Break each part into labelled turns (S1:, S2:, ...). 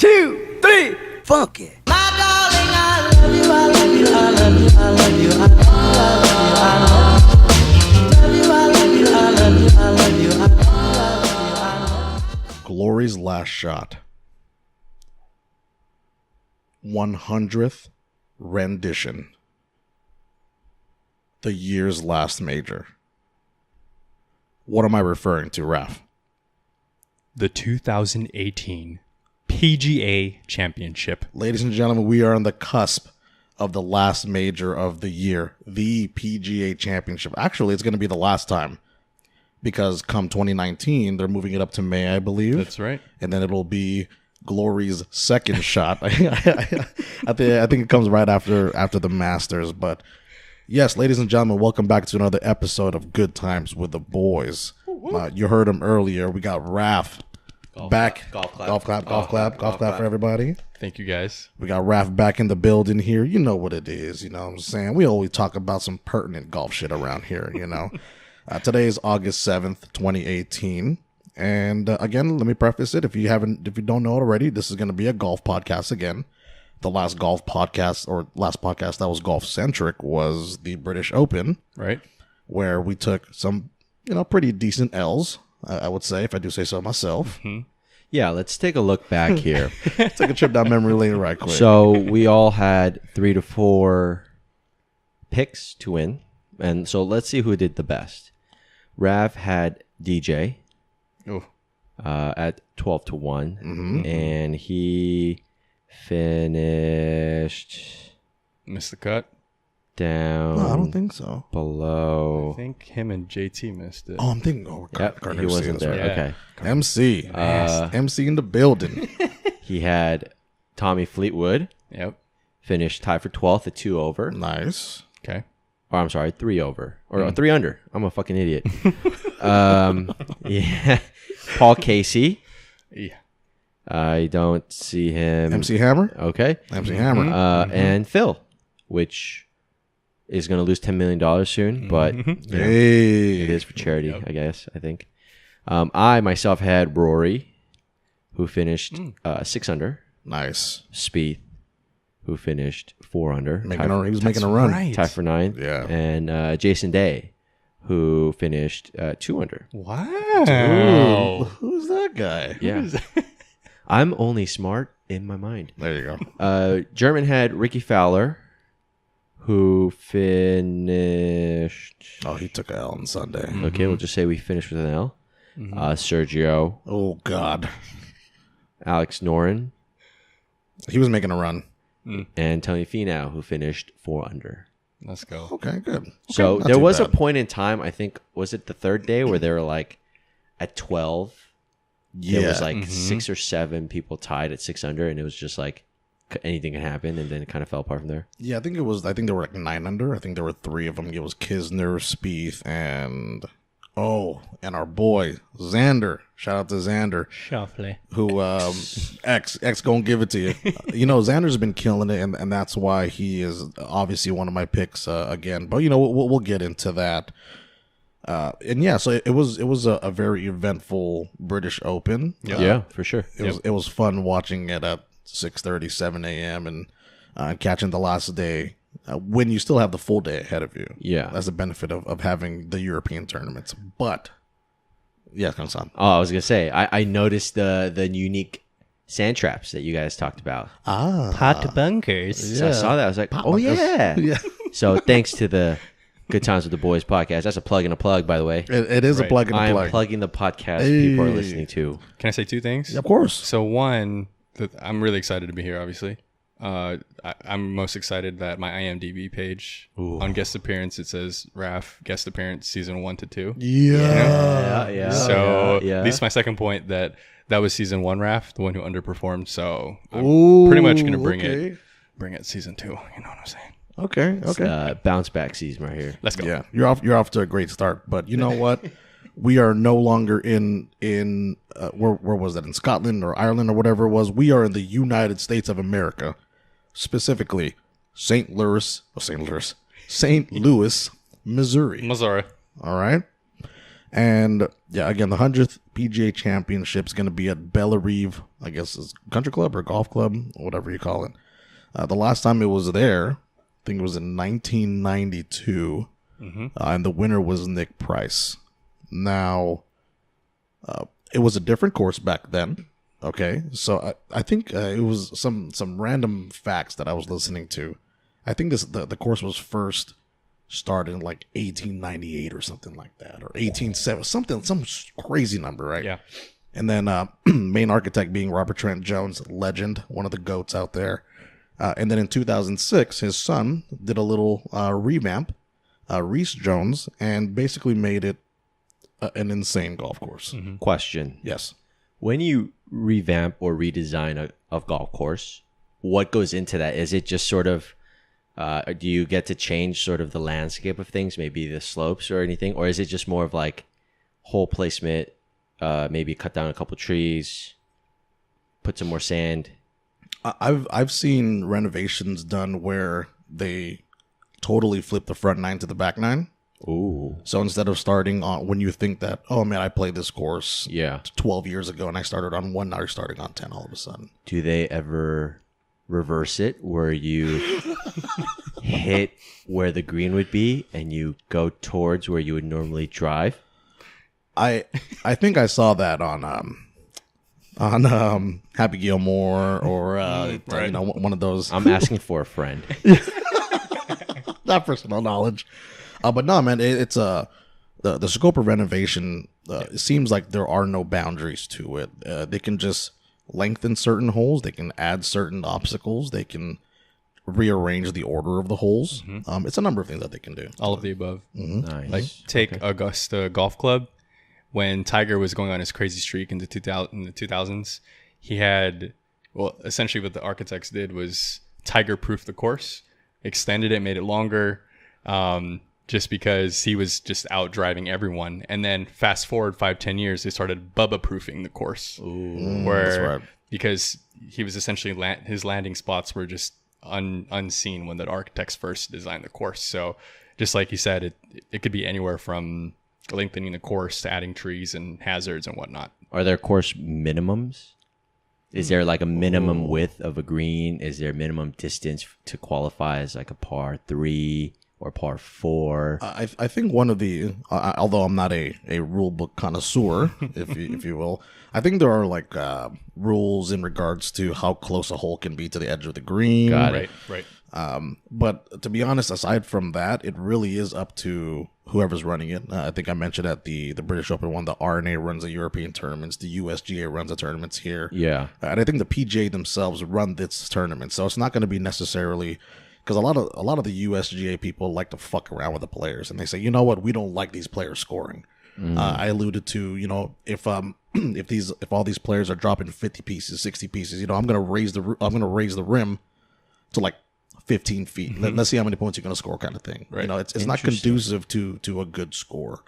S1: 2, 3, funky.
S2: My darling, I love you, I love you, I love you, I love you, I love you, I love you, I love you, I love you, I love you, I love you.
S3: Glory's last shot. 100th rendition. The year's last major. What am I referring to, Raf?
S4: The 2018 PGA Championship.
S3: Ladies and gentlemen, we are on the cusp of the last major of the year, the PGA Championship. Actually, it's going to be the last time because come 2019, they're moving it up to May, I believe.
S4: That's right.
S3: And then it'll be Glory's second shot. I think it comes right after the Masters. But yes, ladies and gentlemen, welcome back to another episode of Good Times with the Boys. You heard him earlier. We got Raf back. Golf clap for everybody.
S4: Thank you, guys.
S3: We got Raf back in the building here. You know what it is. You know what I'm saying? We always talk about some pertinent golf shit around here, you know. Today is August 7th, 2018. And again, let me preface it. If you don't know it already, this is going to be a golf podcast again. The last golf podcast or last podcast that was golf centric was the British Open,
S4: Right.
S3: where we took some, pretty decent L's, I would say, if I do say so myself.
S4: Mm-hmm.
S5: Yeah, let's take a look back here.
S3: Take a trip down memory lane right quick.
S5: So we all had 3 to 4 picks to win. And so let's see who did the best. Rav had DJ
S4: Oh,
S5: at 12 to 1. And he finished
S4: missed the cut.
S5: down
S3: No, I don't think so.
S5: below.
S4: I think him and JT missed it.
S3: Oh, I'm thinking.
S5: Yep,
S3: Gardner
S5: he wasn't
S3: that's
S5: there.
S3: right.
S4: Yeah.
S5: Okay.
S3: MC. MC in the building.
S5: He had Tommy Fleetwood
S4: Yep.
S5: finished tied for 12th at 2 over.
S3: Nice.
S4: Okay.
S5: Or I'm sorry, 3 over. Or 3 under. I'm a fucking idiot. Yeah. Paul Casey.
S4: Yeah.
S5: I don't see him.
S3: MC Hammer.
S5: Okay.
S3: MC Hammer.
S5: And Phil, which is going to lose $10 million soon, but
S3: Hey.
S5: it is for charity, I guess, I think. I myself had Rory, who finished 6 under.
S3: Nice.
S5: Spieth, who finished 4 under.
S3: He was making a run.
S4: right.
S5: Tied for 9th.
S3: Yeah.
S5: And Jason Day, who finished 2 under.
S4: Wow.
S3: Who's that guy?
S5: Yeah. I'm only smart in my mind.
S3: There you go.
S5: German had Ricky Fowler, who finished.
S3: Oh, he took a L on Sunday.
S5: Okay, we'll just say we finished with an L. Sergio,
S3: Oh, God.
S5: Alex Noren,
S3: He was making a run.
S5: and Tony Finau, who finished 4 under.
S4: Let's go.
S3: Okay, good.
S5: So
S3: not
S5: there
S3: too
S5: was a
S3: bad.
S5: point in time, I think, was it the third day, where they were like at 12?
S3: Yeah.
S5: There was like 6 or 7 people tied at 6 under, and it was just like anything can happen, and then it kind of fell apart from there.
S3: Yeah, I think there were like 9 under. I think there were 3 of them. It was Kisner, Spieth, and our boy Xander. Shout out to Xander,
S4: Shuffly.
S3: who X gonna give it to you. Xander's been killing it, and that's why he is obviously one of my picks again. But we'll get into that. And yeah, so it was a very eventful British Open.
S5: Yeah, for sure.
S3: It was fun watching it at 6:30, 7 a.m. and catching the last day when you still have the full day ahead of you.
S5: Yeah.
S3: That's the benefit of having the European tournaments. But yeah, Kangsan.
S5: Oh, I was gonna say, I noticed the unique sand traps that you guys talked about.
S4: Pot bunkers.
S5: So I saw that. I was like, oh yeah.
S3: Yeah.
S5: So thanks to the Good Times with the Boys podcast. That's a plug and a plug, by the way.
S3: It is a
S4: Right.
S3: plug and
S5: I
S3: a
S5: am
S3: plug.
S5: plugging the podcast people are listening to.
S4: Can I say 2 things?
S3: Of course.
S4: So one, I'm really excited to be here, obviously. I'm most excited that my IMDb page on guest appearance, it says Raf guest appearance season 1 to 2.
S5: Yeah.
S4: So
S5: yeah.
S4: at least my second point that was season 1 Raf, the one who underperformed. So I'm pretty much gonna bring it season 2. You know what I'm saying?
S3: Okay.
S5: Bounce back season right here.
S4: Let's go.
S3: Yeah, you're off to a great start. But you know what? We are no longer in where was that, in Scotland or Ireland or whatever it was. We are in the United States of America, specifically St. Louis, Missouri.
S4: Missouri.
S3: All right. And yeah, again, the 100th PGA Championship is going to be at Bellerive, I guess it's country club or golf club, whatever you call it. The last time it was there, I think it was in 1992, and the winner was Nick Price. Now, it was a different course back then. Okay, so I think it was some random facts that I was listening to. I think the course was first started in like 1898 or something like that, or 1870, some crazy number, right?
S4: Yeah.
S3: And then main architect being Robert Trent Jones, legend, one of the GOATs out there. And then in 2006, his son did a little revamp, Reese Jones, and basically made it an insane golf course.
S5: Question.
S3: Yes.
S5: When you revamp or redesign a golf course, what goes into that? Is it just sort of, do you get to change sort of the landscape of things, maybe the slopes or anything? Or is it just more of like hole placement, maybe cut down a couple trees, put some more sand?
S3: I've seen renovations done where they totally flip the front nine to the back nine.
S5: Ooh.
S3: So instead of starting on when you think that, oh man, I played this course 12 years ago and I started on 1, now you're starting on 10 all of a sudden.
S5: Do they ever reverse it where you hit where the green would be and you go towards where you would normally drive?
S3: I think I saw that on Happy Gilmore or
S4: Right.
S3: one of those.
S5: I'm asking for a friend.
S3: Not personal knowledge. But no, man, it's the scope of renovation. It seems like there are no boundaries to it. They can just lengthen certain holes. They can add certain obstacles. They can rearrange the order of the holes. It's a number of things that they can do.
S4: All of the above.
S5: Nice.
S4: Like take Augusta Golf Club. When Tiger was going on his crazy streak in the 2000s, he had, well, essentially what the architects did was Tiger-proof the course, extended it, made it longer, just because he was just out driving everyone. And then fast forward 5-10 years, they started Bubba-proofing the course.
S3: That's right.
S4: Because he was essentially, his landing spots were just unseen when the architects first designed the course. So just like you said, it could be anywhere from lengthening the course to adding trees and hazards and whatnot.
S5: Are there course minimums? Is there like a minimum width of a green? Is there minimum distance to qualify as like a par 3 or par 4?
S3: I think one of the, although I'm not a rule book connoisseur, if you will, I think there are like rules in regards to how close a hole can be to the edge of the green.
S5: Got it.
S4: Right.
S3: But to be honest, aside from that, it really is up to whoever's running it. I think I mentioned at the British Open one, the RNA runs the European tournaments, the USGA runs the tournaments here.
S5: Yeah.
S3: And I think the PGA themselves run this tournament, so it's not going to be necessarily, because a lot of the USGA people like to fuck around with the players, and they say, you know what, we don't like these players scoring. I alluded to, if all these players are dropping 50 pieces, 60 pieces, I'm going to raise the rim to like 15 feet. Let's see how many points you're going to score, kind of thing.
S4: Right.
S3: It's not conducive to a good score.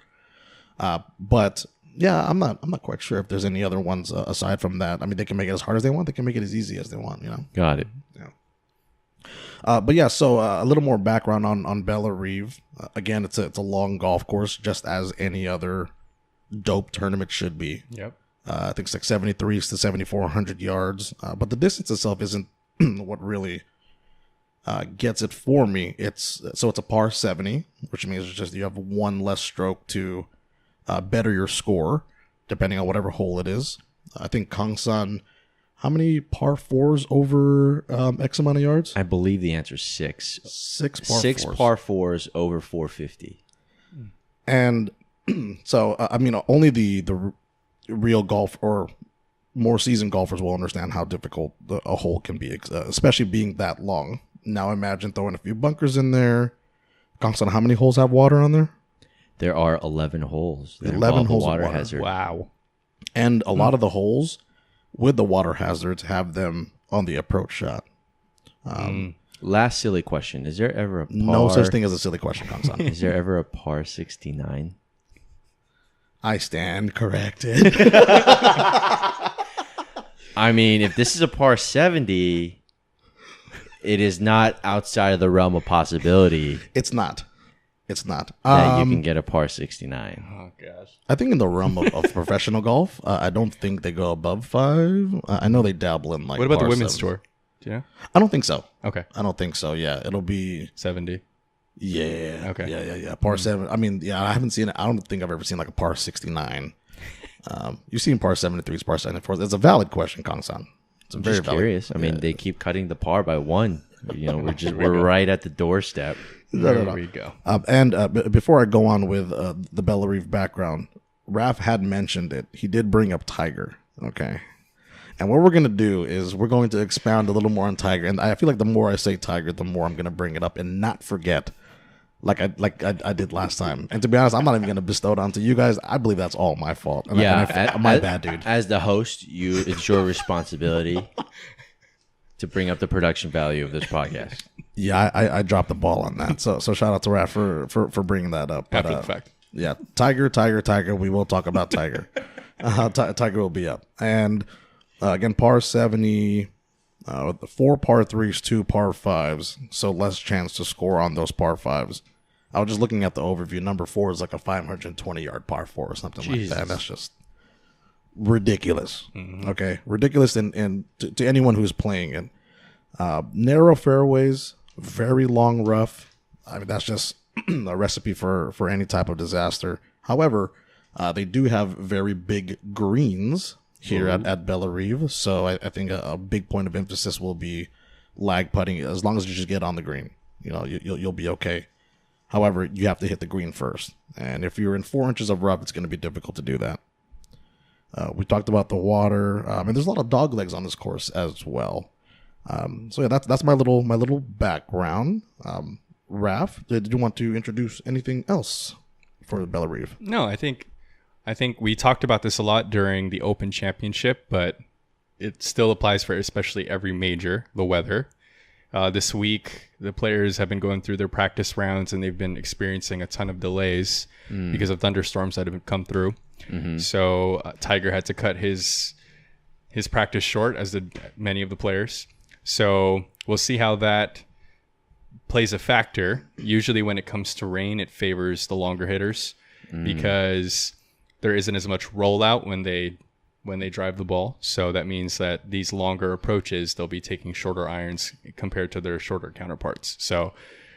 S3: But yeah, I'm not quite sure if there's any other ones aside from that. I mean, they can make it as hard as they want. They can make it as easy as they want.
S5: Got it.
S3: Yeah. But yeah, so a little more background on Bellerive. Again, it's a long golf course, just as any other dope tournament should be.
S4: Yep.
S3: I think it's like 73 to 7,400 yards. But the distance itself isn't what really gets it for me. It's a par 70, which means it's just you have one less stroke to better your score, depending on whatever hole it is. I think Kangsan, how many par 4s over X amount of yards?
S5: I believe the answer is 6.
S3: 6 par 4s.
S5: 6 par 4s over 450.
S3: And so, I mean, only the real golf or more seasoned golfers will understand how difficult a hole can be, especially being that long. Now imagine throwing a few bunkers in there. Kangsan, how many holes have water on there?
S5: There are 11 holes.
S3: 11 holes of
S5: water
S3: water.
S5: hazard.
S4: Wow.
S3: And a lot of the holes with the water hazards have them on the approach shot.
S5: Last silly question. Is there ever a par?
S3: No such thing as a silly question, Kangsan.
S5: Is there ever a par 69?
S3: I stand corrected.
S5: I mean, if this is a par 70, it is not outside of the realm of possibility.
S3: It's not. It's not.
S5: that you can get a par 69.
S4: Oh gosh.
S3: I think in the realm of professional golf, I don't think they go above 5. I know they dabble in like.
S4: What about the
S3: par
S4: women's
S3: 7s.
S4: tour? Do you know?
S3: I don't think so.
S4: Okay.
S3: I don't think so. Yeah, it'll be
S4: 70.
S3: yeah.
S4: Okay.
S3: Yeah. Par 7. I mean, yeah, I haven't seen it. I don't think I've ever seen like a par 69. You've seen par 73s, par 74s. It's a valid question, Kangsan. It's a very
S5: Just
S3: valid.
S5: curious. I mean, they keep cutting the par by 1. You know, we're right at the doorstep.
S4: There we go.
S3: Before I go on with the Bellerive background, Raph had mentioned it. He did bring up Tiger. Okay. And what we're going to do is we're going to expound a little more on Tiger. And I feel like the more I say Tiger, the more I'm going to bring it up and not forget like I did last time. And to be honest, I'm not even going to bestow it onto you guys. I believe that's all my fault. And my bad, dude.
S5: As the host, it's your responsibility to bring up the production value of this podcast.
S3: Yeah, I dropped the ball on that. So shout out to Raph for bringing that up. But,
S4: After the fact.
S3: Yeah, Tiger. We will talk about Tiger. Tiger will be up. And again, par 70, 4 par 3s, 2 par 5s. So less chance to score on those par 5s. I was just looking at the overview. Number 4 is like a 520-yard par 4 or something like that. That's just ridiculous. Mm-hmm. Okay, ridiculous. And to anyone who's playing it, narrow fairways, very long rough. I mean, that's just a recipe for any type of disaster. However, they do have very big greens here at Bellerive, so I think a big point of emphasis will be lag putting. As long as you just get on the green, you'll be okay. However, you have to hit the green first, and if you're in 4 inches of rough, it's going to be difficult to do that. We talked about the water, and there's a lot of dog legs on this course as well. So yeah, that's my little background. Raph, did you want to introduce anything else for Bellerive?
S4: No, I think we talked about this a lot during the Open Championship, but it still applies for especially every major, the weather. This week, the players have been going through their practice rounds, and they've been experiencing a ton of delays because of thunderstorms that have come through. Mm-hmm. So Tiger had to cut his practice short, as did many of the players. So we'll see how that plays a factor. Usually when it comes to rain, it favors the longer hitters because there isn't as much rollout when they drive the ball. So that means that these longer approaches, they'll be taking shorter irons compared to their shorter counterparts. So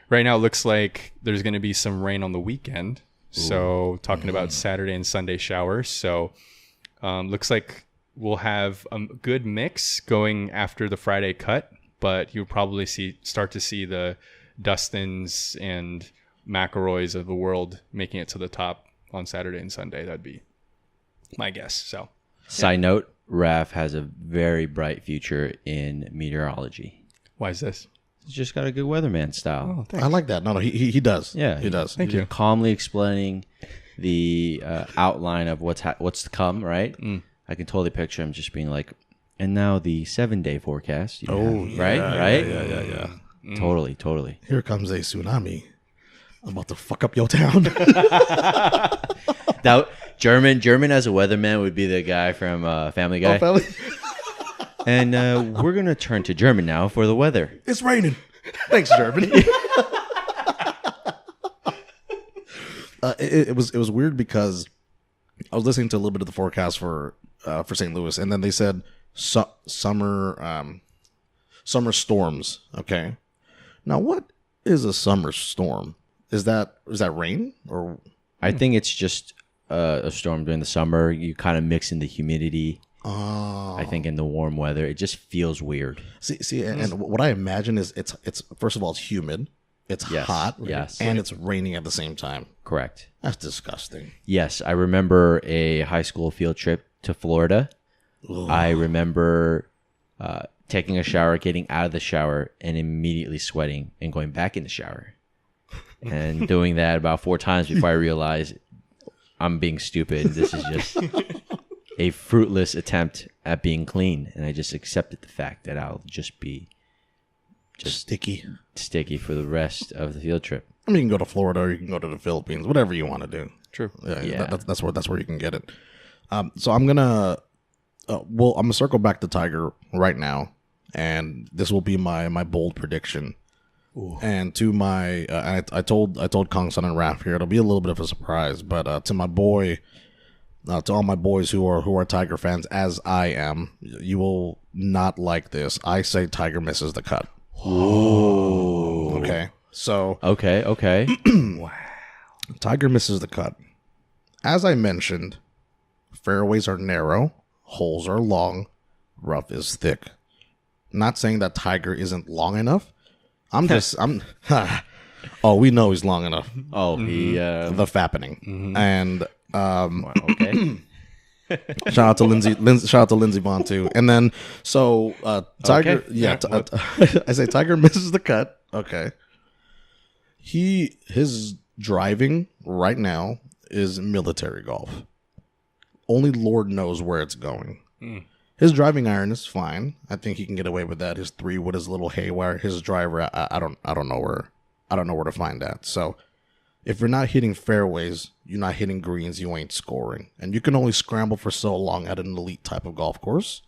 S4: right now it looks like there's going to be some rain on the weekend. So talking about Saturday and Sunday showers. So looks like we'll have a good mix going after the Friday cut, but you'll probably start to see the Dustins and McIlroys of the world making it to the top on Saturday and Sunday. That'd be my guess. So,
S5: Side note, Raph has a very bright future in meteorology.
S4: why is this?
S5: He's just got a good weatherman style.
S4: Oh, thanks.
S3: I like that. No, he does.
S5: Yeah,
S3: he does.
S4: Thank you.
S5: Calmly explaining the outline of what's to come, right? I can totally picture him just being like, and now the 7-day forecast. Right?
S3: Yeah.
S5: Totally.
S3: Here comes a tsunami. I'm about to fuck up your town.
S5: That German as a weatherman would be the guy from Family Guy.
S3: Oh,
S5: And we're going to turn to German now for the weather.
S3: it's raining. Thanks, German. It was weird because I was listening to a little bit of the forecast for St. Louis, and then they said summer storms. Okay, now what is a summer storm? Is that rain or?
S5: I think it's just a storm during the summer. You kind of mix in the humidity. I think in the warm weather, it just feels weird.
S3: See, and what I imagine is it's first of all it's humid, it's hot,
S5: yes,
S3: and it's raining at the same time.
S5: Correct.
S3: That's disgusting.
S5: Yes, I remember a high school field trip to Florida.
S3: Ugh.
S5: I remember taking a shower, getting out of the shower, and immediately sweating and going back in the shower. And doing that about 4 times before I realized I'm being stupid. This is just a fruitless attempt at being clean. And I just accepted the fact that I'll just be
S3: Sticky
S5: for the rest of the field trip.
S3: I mean, you can go to Florida or you can go to the Philippines, whatever you want to do.
S4: True.
S3: Yeah. That's where you can get it. So I'm gonna I'm gonna circle back to Tiger right now, and this will be my bold prediction And to my, I told Kangsan and Raph here, it'll be a little bit of a surprise, but to my boy, to all my boys who are Tiger fans, as I am, you will not like this. I say Tiger misses the cut.
S5: Oh.
S3: Okay, so
S5: Okay.
S3: Tiger misses the cut. As I mentioned, fairways are narrow, holes are long, rough is thick. Not saying that Tiger isn't long enough. Oh, we know he's long enough.
S5: Oh, he.
S3: The fappening. And
S5: Okay.
S3: shout out to Lindsey Vaughn too. And then so Tiger,
S5: Okay.
S3: I say Tiger misses the cut. Okay. His driving right now is military golf. Only Lord knows where it's going. His driving iron is fine. I think he can get away with that. His 3-wood is a little haywire. His driver, I don't know where to find that. So if you're not hitting fairways, you're not hitting greens, you ain't scoring. And you can only scramble for so long at an elite type of golf course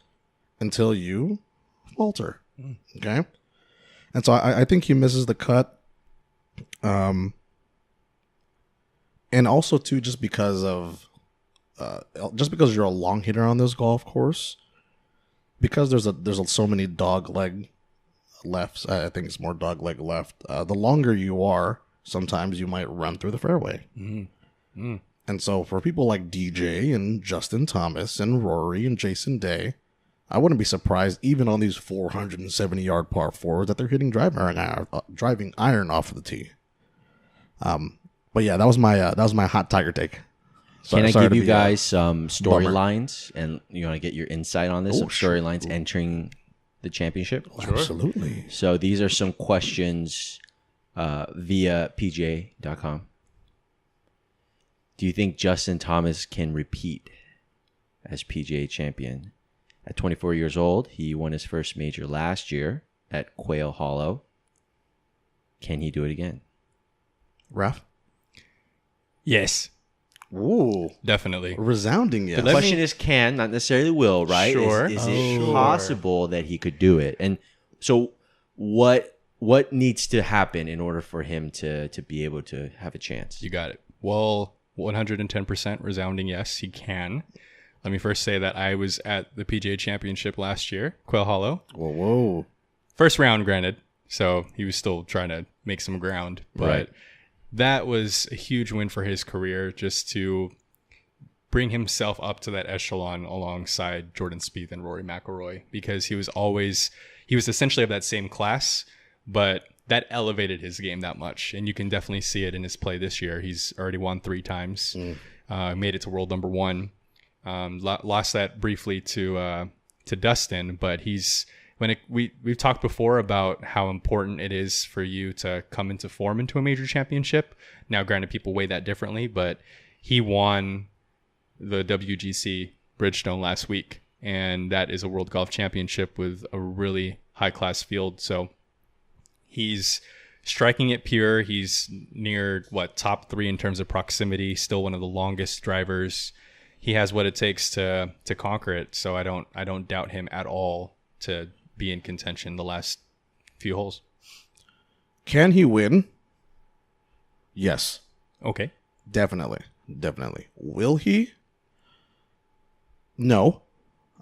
S3: until you falter. Okay? And so I think he misses the cut. And also too, just because you're a long hitter on this golf course, because there's so many dog leg lefts. I think it's more dog leg left. The longer you are, sometimes you might run through the fairway. And so for people like DJ and Justin Thomas and Rory and Jason Day, I wouldn't be surprised even on these 470-yard par fours that they're hitting driving iron off of the tee. But yeah, that was my hot Tiger take.
S5: Can I give you guys some storylines, and you want to get your insight on this? Some storylines entering the championship.
S3: Sure. Absolutely.
S5: So these are some questions via PGA.com. Do you think Justin Thomas can repeat as PGA champion? At 24 years old, he won his first major last year at Quail Hollow. Can he do it again?
S3: Raph?
S4: Yes.
S3: Ooh.
S4: Definitely.
S3: Resounding yes.
S5: The question is can, not necessarily will, right?
S4: Sure.
S5: Is it possible that he could do it? And so what needs to happen in order for him to be able to have a chance?
S4: You got it. Well, 110% resounding yes, he can. Let me first say that I was at the PGA Championship last year, Quail Hollow.
S3: Whoa.
S4: First round, granted. So he was still trying to make some ground. But
S5: Right.
S4: that was a huge win for his career, just to bring himself up to that echelon alongside Jordan Spieth and Rory McIlroy, because he was essentially of that same class, but that elevated his game that much. And you can definitely see it in his play this year. He's already won 3 times, made it to world number 1. Lost that briefly to Dustin, but we've talked before about how important it is for you to come into form into a major championship. Now, granted, people weigh that differently, but he won the WGC Bridgestone last week, and that is a World Golf Championship with a really high-class field. So he's striking it pure. He's near top 3 in terms of proximity. Still one of the longest drivers. He has what it takes to conquer it. So I don't doubt him at all to be in contention the last few holes.
S3: Can he win? Yes.
S4: Okay.
S3: Definitely. Will he? No.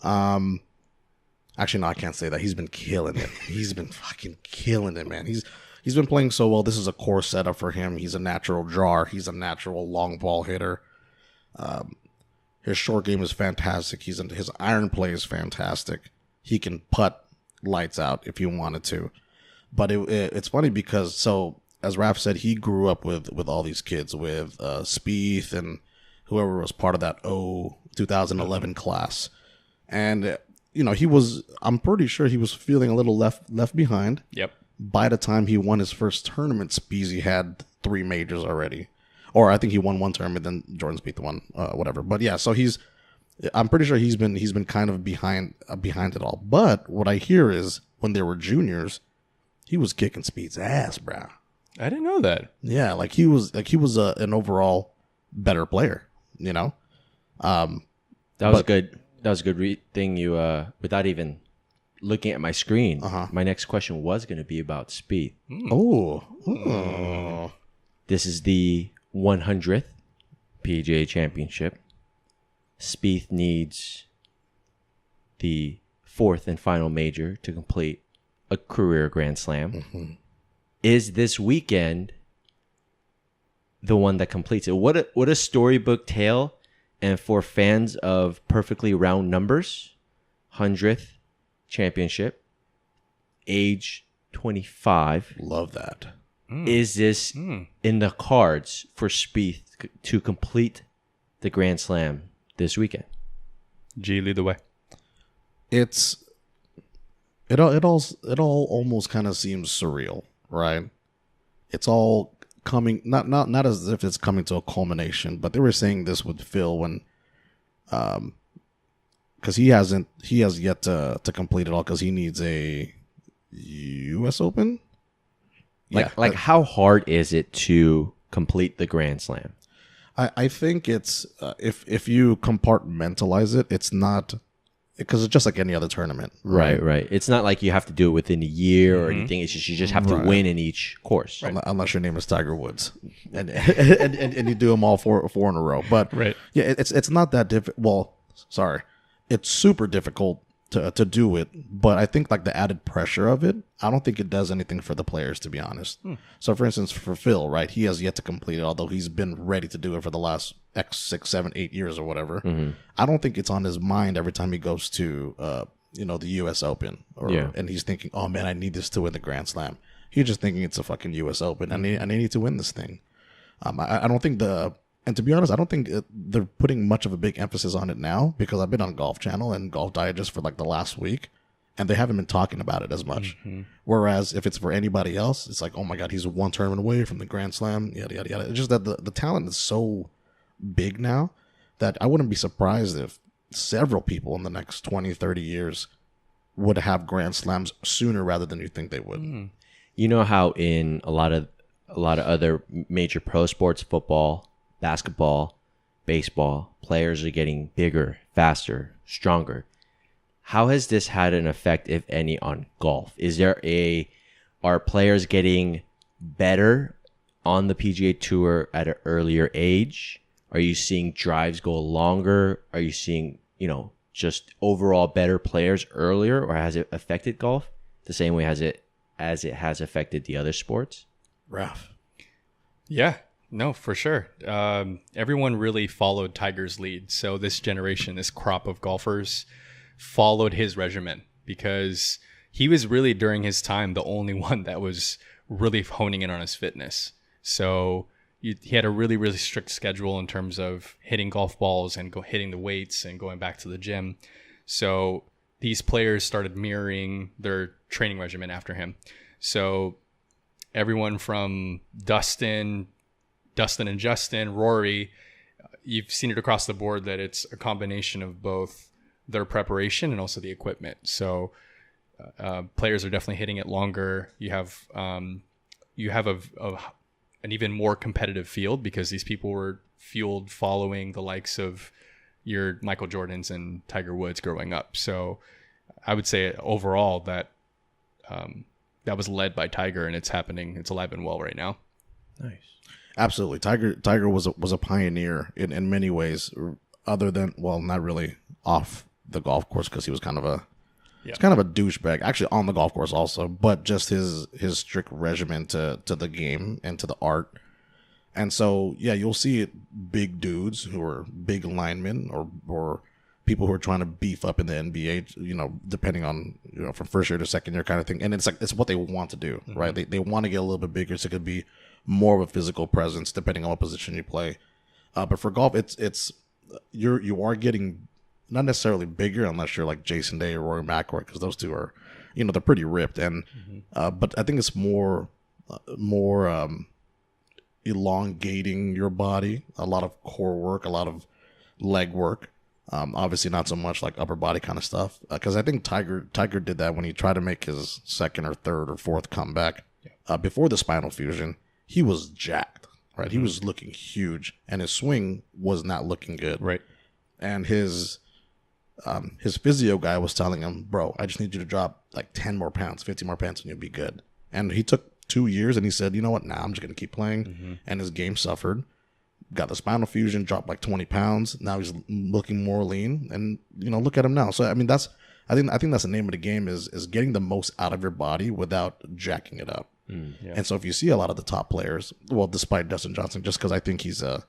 S3: Actually, no, I can't say that. He's been killing it. He's been fucking killing it, man. He's been playing so well. This is a core setup for him. He's a natural drawer. He's a natural long ball hitter. His short game is fantastic. His iron play is fantastic. He can putt lights out if you wanted to. But it's funny because, so as Raph said, he grew up with all these kids, with Spieth and whoever was part of that 2011 class. And I'm pretty sure he was feeling a little left behind. Yep. By the time he won his first tournament, Speezy had 3 majors already. Or I think he won 1 tournament, then Jordan Spieth won, whatever. But yeah, so I'm pretty sure he's been kind of behind it all. But what I hear is when they were juniors, he was kicking Spieth's ass, bro.
S4: I didn't know that.
S3: Yeah, he was an overall better player,
S5: That was good. That was a good thing you without even looking at my screen,
S3: Uh-huh.
S5: my next question was going to be about Spieth.
S3: Oh.
S5: This is the 100th PGA Championship. Spieth needs the fourth and final major to complete a career Grand Slam. Is this weekend the one that completes it? What a storybook tale! And for fans of perfectly round numbers, 100th championship, age 25.
S3: Love that.
S5: Is this in the cards for Spieth to complete the Grand Slam this weekend?
S4: G, lead the way.
S3: It all almost kind of seems surreal, right? It's all coming not as if it's coming to a culmination, but they were saying this with Phil when because he has yet to complete it all because he needs a U.S. Open.
S5: Like how hard is it to complete the Grand Slam?
S3: I think it's if you compartmentalize it, it's not because it's just like any other tournament,
S5: Right. It's not like you have to do it within a year or anything. It's just you just have to win in each course.
S3: Unless your name is Tiger Woods, and you do them all four in a row. But yeah, it's not that difficult. Well, sorry, it's super difficult to do it. But I think like the added pressure of it, I don't think it does anything for the players, to be honest. So for instance, for Phil, right, he has yet to complete it, although he's been ready to do it for the last 6, 7, 8 years or whatever. I don't think it's on his mind every time he goes to the U.S. Open, and he's thinking, oh man, I need this to win the Grand Slam. He's just thinking it's a fucking U.S. Open, and they need to win this thing. I don't think and to be honest, I don't think they're putting much of a big emphasis on it now because I've been on Golf Channel and Golf Digest for like the last week, and they haven't been talking about it as much. Whereas if it's for anybody else, it's like, oh my God, he's one tournament away from the Grand Slam, yada, yada, yada. It's just that the talent is so big now that I wouldn't be surprised if several people in the next 20, 30 years would have Grand Slams sooner rather than you think they would.
S5: You know how in a lot of other major pro sports, football, basketball, baseball, players are getting bigger, faster, stronger. How has this had an effect, if any, on golf? Are players getting better on the PGA Tour at an earlier age? Are you seeing drives go longer? Are you seeing, just overall better players earlier, or has it affected golf the same way as it has affected the other sports?
S3: Ralph.
S4: Yeah, no, for sure. Everyone really followed Tiger's lead. So this generation, this crop of golfers followed his regimen because he was really, during his time, the only one that was really honing in on his fitness. So he had a really, really strict schedule in terms of hitting golf balls and hitting the weights and going back to the gym. So these players started mirroring their training regimen after him. So everyone from Dustin and Justin, Rory, you've seen it across the board that it's a combination of both their preparation and also the equipment. So players are definitely hitting it longer. You have an even more competitive field because these people were fueled following the likes of your Michael Jordans and Tiger Woods growing up. So I would say overall that that was led by Tiger, and it's happening. It's alive and well right now.
S5: Nice.
S3: Absolutely. Tiger was a pioneer in many ways, other than, well, not really off the golf course because he was kind of a douchebag, actually on the golf course also, but just his strict regimen to the game and to the art. And so, yeah, you'll see it, big dudes who are big linemen or people who are trying to beef up in the NBA, depending on, from first year to second year kind of thing. And it's like, it's what they want to do, right? They want to get a little bit bigger so it could be more of a physical presence depending on what position you play. But for golf, you are getting not necessarily bigger unless you're like Jason Day or Rory McIlroy, because those two are, they're pretty ripped. And but I think it's more elongating your body, a lot of core work, a lot of leg work. Obviously not so much like upper body kind of stuff, because I think Tiger did that when he tried to make his second or third or fourth comeback. Before the spinal fusion, he was jacked, right? He was looking huge, and his swing was not looking good.
S4: Right.
S3: And his his physio guy was telling him, bro, I just need you to drop like 10 more pounds, 15 more pounds, and you'll be good. And he took 2 years, and he said, you know what, I'm just going to keep playing. And his game suffered. Got the spinal fusion, dropped like 20 pounds. Now he's looking more lean, and look at him now. So I mean, I think that's the name of the game is getting the most out of your body without jacking it up.
S4: Yeah.
S3: And so if you see a lot of the top players, well, despite Dustin Johnson, just because I think he's a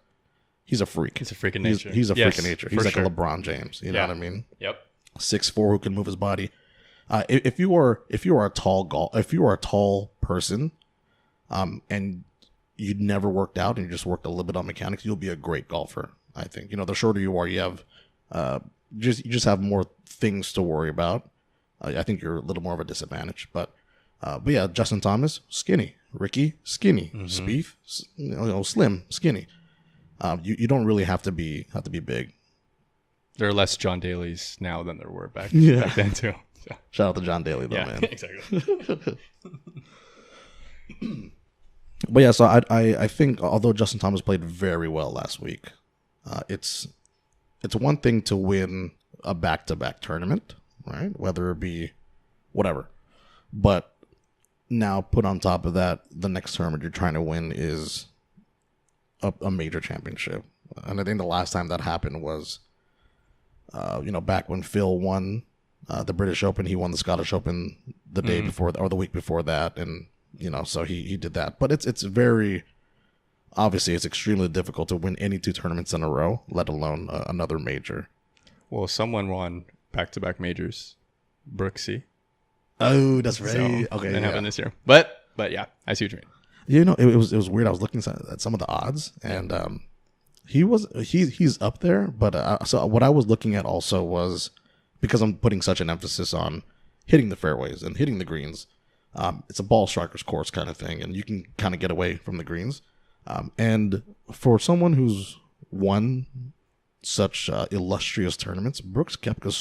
S3: freak.
S4: He's a freak of nature.
S3: He's a freak of nature. He's like
S4: sure.
S3: a LeBron James. You know what I mean?
S4: Yep.
S3: 6'4", who can move his body. If you are a tall person, and you never worked out and you just worked a little bit on mechanics, you'll be a great golfer. I think. The shorter you are, you have you just have more things to worry about. I think you're a little more of a disadvantage. But yeah, Justin Thomas, skinny. Ricky, skinny. Spieth, slim, skinny. You don't really have to be big.
S4: There are less John Daly's now than there were back then too. So.
S3: Shout out to John Daly, though, man.
S4: Exactly.
S3: But yeah, so I think although Justin Thomas played very well last week, it's one thing to win a back-to-back tournament, right? Whether it be whatever. But now put on top of that, the next tournament you're trying to win is a major championship. And I think the last time that happened was, back when Phil won the British Open. He won the Scottish Open the day before or the week before that, and so he did that. But it's very obviously it's extremely difficult to win any 2 tournaments in a row, let alone another major.
S4: Well, someone won back-to-back majors, Brooksy.
S3: Oh, that's right.
S4: So,
S3: Okay,
S4: that happened this year. But yeah, I see what you mean.
S3: It was weird. I was looking at some of the odds, and he's up there. But so what I was looking at also was, because I'm putting such an emphasis on hitting the fairways and hitting the greens. It's a ball striker's course kind of thing, and you can kind of get away from the greens. And for someone who's won such illustrious tournaments, Brooks Koepka's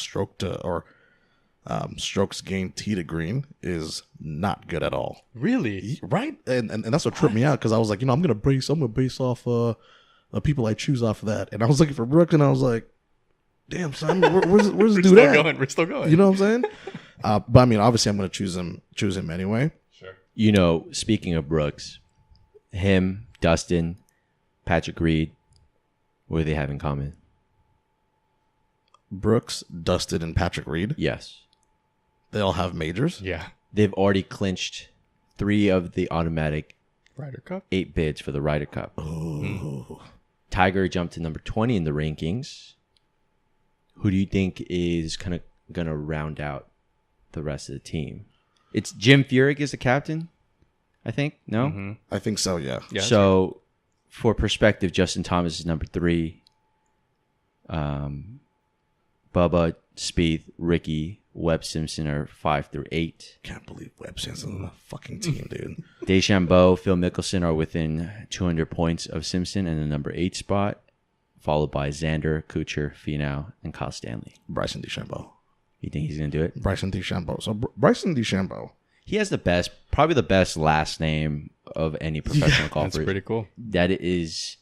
S3: strokes gained tee to green is not good at all.
S4: Really?
S3: Right? And that's what tripped me out, because I was like, I'm gonna base off people I choose off of that. And I was looking for Brooks, and I was like, damn, son, where's the dude at?
S4: We're still going.
S3: You know what I'm saying? But I mean, obviously, I'm going to choose him anyway.
S4: Sure.
S5: Speaking of Brooks, him, Dustin, Patrick Reed, what do they have in common?
S3: Brooks, Dustin, and Patrick Reed.
S5: Yes.
S3: They all have majors.
S4: Yeah.
S5: They've already clinched 3 of the automatic
S4: Ryder Cup.
S5: 8 bids for the Ryder Cup.
S3: Ooh.
S5: Tiger jumped to number 20 in the rankings. Who do you think is kind of going to round out the rest of the team? It's Jim Furyk is the captain, I think. No?
S4: Mm-hmm.
S3: I think so, yeah.
S5: So, for perspective, Justin Thomas is number 3. Bubba, Spieth, Ricky, Webb Simpson are 5 through 8.
S3: Can't believe Webb Simpson's on the fucking team, dude.
S5: DeChambeau, Phil Mickelson are within 200 points of Simpson in the number 8 spot, followed by Xander, Kuchar, Finau, and Kyle Stanley.
S3: Bryson DeChambeau.
S5: You think he's going to do it?
S3: Bryson DeChambeau. So Bryson DeChambeau.
S5: He has probably the best last name of any professional golfer.
S4: That's pretty cool.
S5: That is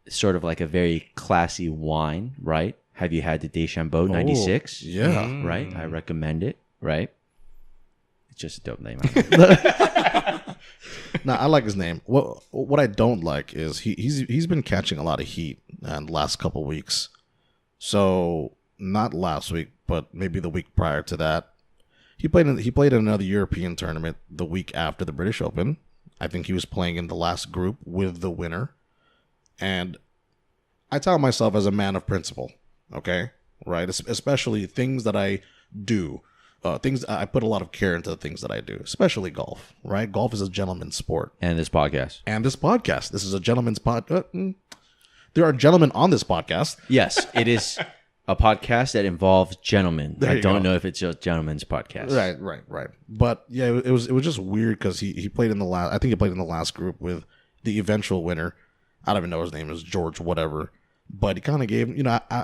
S5: sort of like a very classy wine, right? Have you had the DeChambeau 96?
S3: Yeah.
S5: Right? I recommend it, right? It's just a dope name.
S3: No, I like his name. What I don't like is he's been catching a lot of heat in the last couple weeks. So not last week, but maybe the week prior to that, he played in another European tournament the week after the British Open. I think he was playing in the last group with the winner, and I tell myself as a man of principle, okay, right, especially things that I do. Things I put a lot of care into the things that I do, especially golf. Right, golf is a gentleman's sport,
S5: And this podcast.
S3: This is a gentleman's There are gentlemen on this podcast.
S5: Yes, it is a podcast that involves gentlemen.
S3: There
S5: I
S3: you
S5: don't
S3: go.
S5: know if it's a gentleman's podcast.
S3: Right. But yeah, it was just weird because he played in the last. I think he played in the last group with the eventual winner. I don't even know his name is George whatever. But he kind of gave,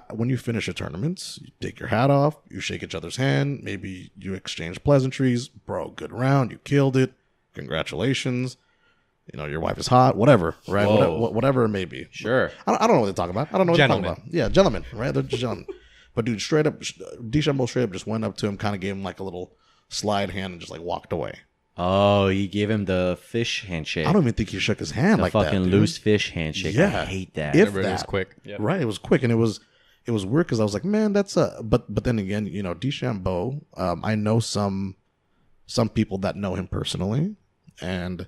S3: when you finish a tournament, you take your hat off, you shake each other's hand, maybe you exchange pleasantries. Bro, good round, you killed it. Congratulations. Your wife is hot, whatever, right?
S5: Whoa.
S3: Whatever it may be.
S5: Sure.
S3: I don't know what they're talking about. I don't know what they're talking about. Yeah, gentlemen, right? They're just gentlemen. But dude, straight up, DeChambeau straight up just went up to him, kind of gave him like a little slide hand, and just like walked away.
S5: Oh, he gave him the fish handshake.
S3: I don't even think he shook his hand
S5: the
S3: like
S5: fucking
S3: that.
S5: loose fish handshake.
S3: Yeah.
S5: I hate that.
S3: If
S4: It was
S3: that.
S4: quick. Yep.
S3: Right, it was quick, and it was weird because I was like, man, that's a. But then again, you know, DeChambeau. I know some people that know him personally, and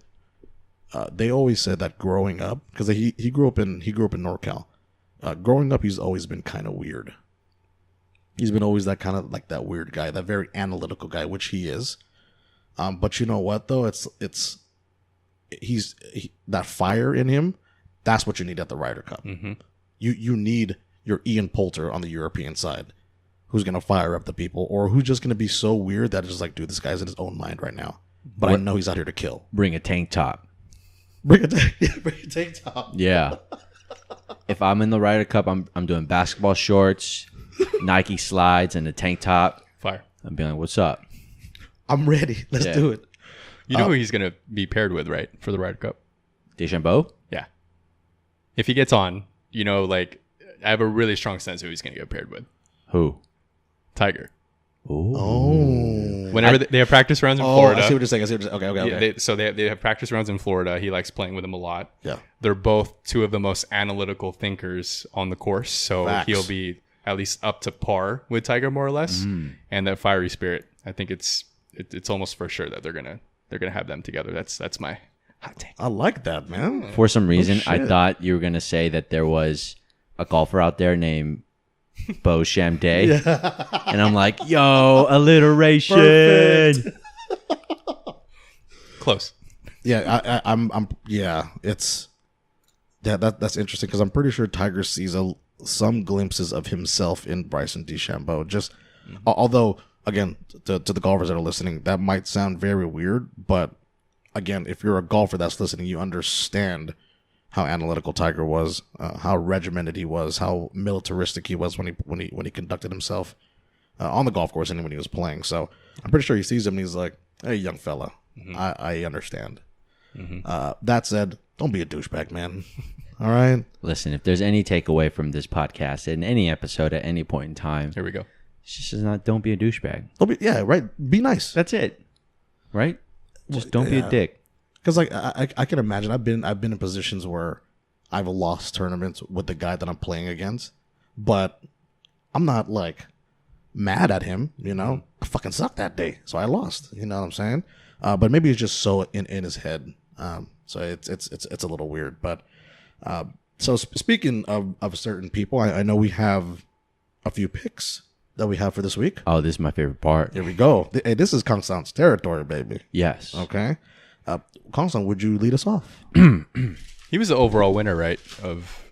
S3: they always said that growing up, because he grew up in NorCal. Growing up, he's always been kind of weird. He's been always that kind of like that weird guy, that very analytical guy, which he is. But you know what though? He's that fire in him. That's what you need at the Ryder Cup.
S4: Mm-hmm.
S3: You need your Ian Poulter on the European side, who's gonna fire up the people, or who's just gonna be so weird that it's just like, dude, this guy's in his own mind right now. But I know he's out here to kill.
S5: Bring a tank top.
S3: Bring a tank top.
S5: Yeah. If I'm in the Ryder Cup, I'm doing basketball shorts, Nike slides, and a tank top.
S4: Fire.
S5: I'm being like, what's up?
S3: I'm ready. Let's
S5: Yeah.
S3: do it.
S4: You know who he's going to be paired with, right? For the Ryder Cup?
S5: DeChambeau?
S4: Yeah. If he gets on, you know, like, I have a really strong sense of who he's going to get paired with.
S5: Who?
S4: Tiger.
S3: Oh.
S4: Whenever they have practice rounds in Florida.
S3: I see what you're saying. Okay.
S4: Yeah, they have practice rounds in Florida. He likes playing with them a lot.
S3: Yeah.
S4: They're both two of the most analytical thinkers on the course. So
S3: Facts.
S4: he'll be at least up to par with Tiger, more or less. And that fiery spirit, I think it's almost for sure that they're gonna have them together. That's my hot take.
S3: I like that, man.
S5: For some reason, I
S3: shit.
S5: thought you were going to say that there was a golfer out there named Bo Shamday. And I'm like, yo, alliteration.
S3: Perfect.
S4: Close.
S3: Yeah, I'm. Yeah, it's. Yeah, that's interesting because I'm pretty sure Tiger sees some glimpses of himself in Bryson DeChambeau. Just, although again, to the golfers that are listening, that might sound very weird, but again, if you're a golfer that's listening, you understand how analytical Tiger was, how regimented he was, how militaristic he was when he conducted himself on the golf course and when he was playing. So I'm pretty sure he sees him and he's like, "Hey, young fella, I understand." That said, don't be a douchebag, man. All right.
S5: Listen, if there's any takeaway from this podcast in any episode at any point in time,
S4: Here we go.
S5: it's just not, don't be a douchebag.
S3: Yeah, right. Be nice.
S5: That's it. Right? Just don't be a
S3: yeah.
S5: dick.
S3: Because like I can imagine, I've been in positions where I've lost tournaments with the guy that I'm playing against, but I'm not like mad at him. You know, I fucking sucked that day, so I lost. You know what I'm saying? But maybe it's just so in his head. So it's a little weird. But so speaking of certain people, I know we have a few picks that we have for this week.
S5: Oh, this is my favorite part.
S3: Here we go. Hey, this is Kangsan's territory, baby.
S5: Yes.
S3: Okay. Kangsan, would you lead us off?
S4: He was the overall winner, right? Of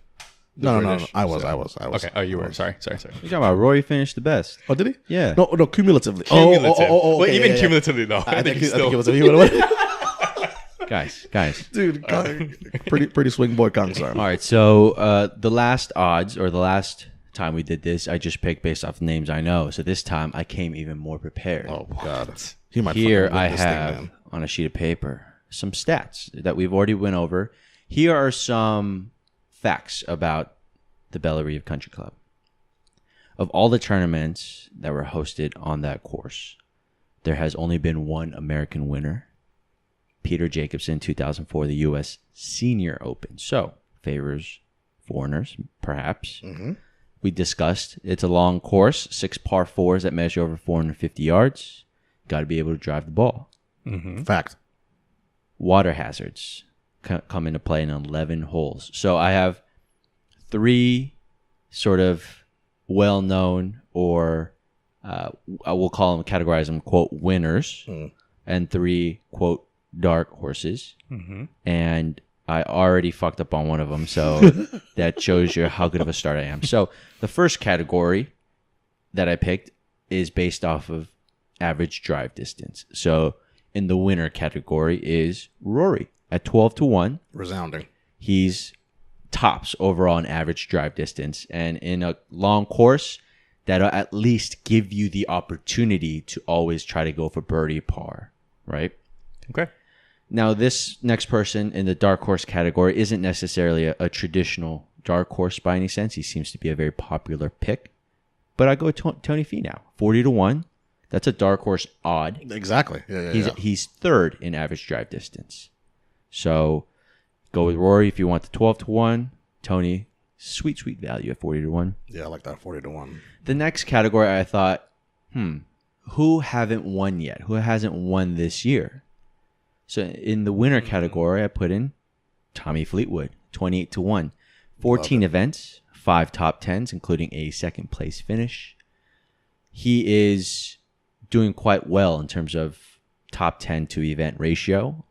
S4: the
S3: No.
S4: British,
S3: I was.
S4: Okay. Oh, you were. Sorry.
S5: You're talking about Rory finished the best.
S3: Oh, did he?
S5: Yeah.
S3: No, cumulatively.
S4: Cumulative.
S3: Oh,
S4: Well,
S3: okay,
S4: even
S3: yeah, yeah.
S4: cumulatively, though. I think he's still.
S5: Guys.
S3: Dude, pretty swing boy Kangsan.
S5: All right. So the last odds, or the last time we did this, I just picked based off the names I know. So this time I came even more prepared.
S3: Oh God, he might.
S5: Here
S3: fucking win
S5: I
S3: this
S5: have
S3: thing, man.
S5: on a sheet of paper some stats that we've already went over. Here are some facts about the Bellerive Country Club. Of all the tournaments that were hosted on that course, there has only been one American winner, Peter Jacobsen, 2004, the U.S. Senior Open. So, favors foreigners, perhaps. We discussed it's a long course, 6 par 4s that measure over 450 yards. Got to be able to drive the ball.
S3: Fact.
S5: Water hazards come into play in 11 holes. So I have 3 sort of well-known, or I will call them, categorize them, quote, winners, and 3, quote, dark horses. And I already fucked up on one of them, so that shows you how good of a start I am. So the first category that I picked is based off of average drive distance. So in the winner category is Rory at 12-1.
S3: Resounding.
S5: He's tops overall in average drive distance, and in a long course, that'll at least give you the opportunity to always try to go for birdie par, right?
S4: Okay.
S5: Now, this next person in the dark horse category isn't necessarily a traditional dark horse by any sense. He seems to be a very popular pick. But I go with Tony Finau, 40-1. That's a dark horse odd.
S3: Exactly. Yeah.
S5: He's third in average drive distance. So go with Rory if you want the 12-1. Tony, sweet value at 40-1.
S3: Yeah, I like that 40-1.
S5: The next category, I thought, who haven't won yet? Who hasn't won this year? So in the winner category, I put in Tommy Fleetwood, 28-1. 14 events, 5 top 10s, including a second place finish. He is doing quite well in terms of top 10 to event ratio.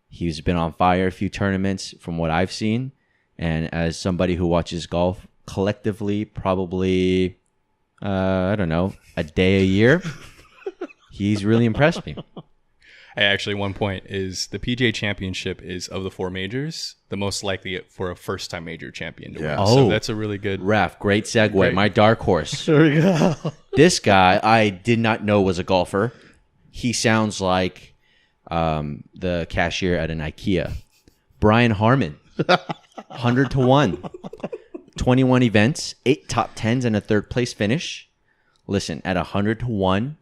S5: He's been on fire a few tournaments from what I've seen. And as somebody who watches golf collectively, probably, I don't know, a day a year, he's really impressed me.
S4: Actually, one point is the PGA Championship is, of the 4 majors, the most likely for a first-time major champion to win.
S5: Oh.
S4: So that's a really good...
S5: Raf, great segue.
S4: Great.
S5: My dark horse.
S3: There we go.
S5: This guy, I did not know was a golfer. He sounds like the cashier at an IKEA. Brian Harmon, 100-1. 21 events, 8 top 10s, and a third place finish. Listen, at 100-1,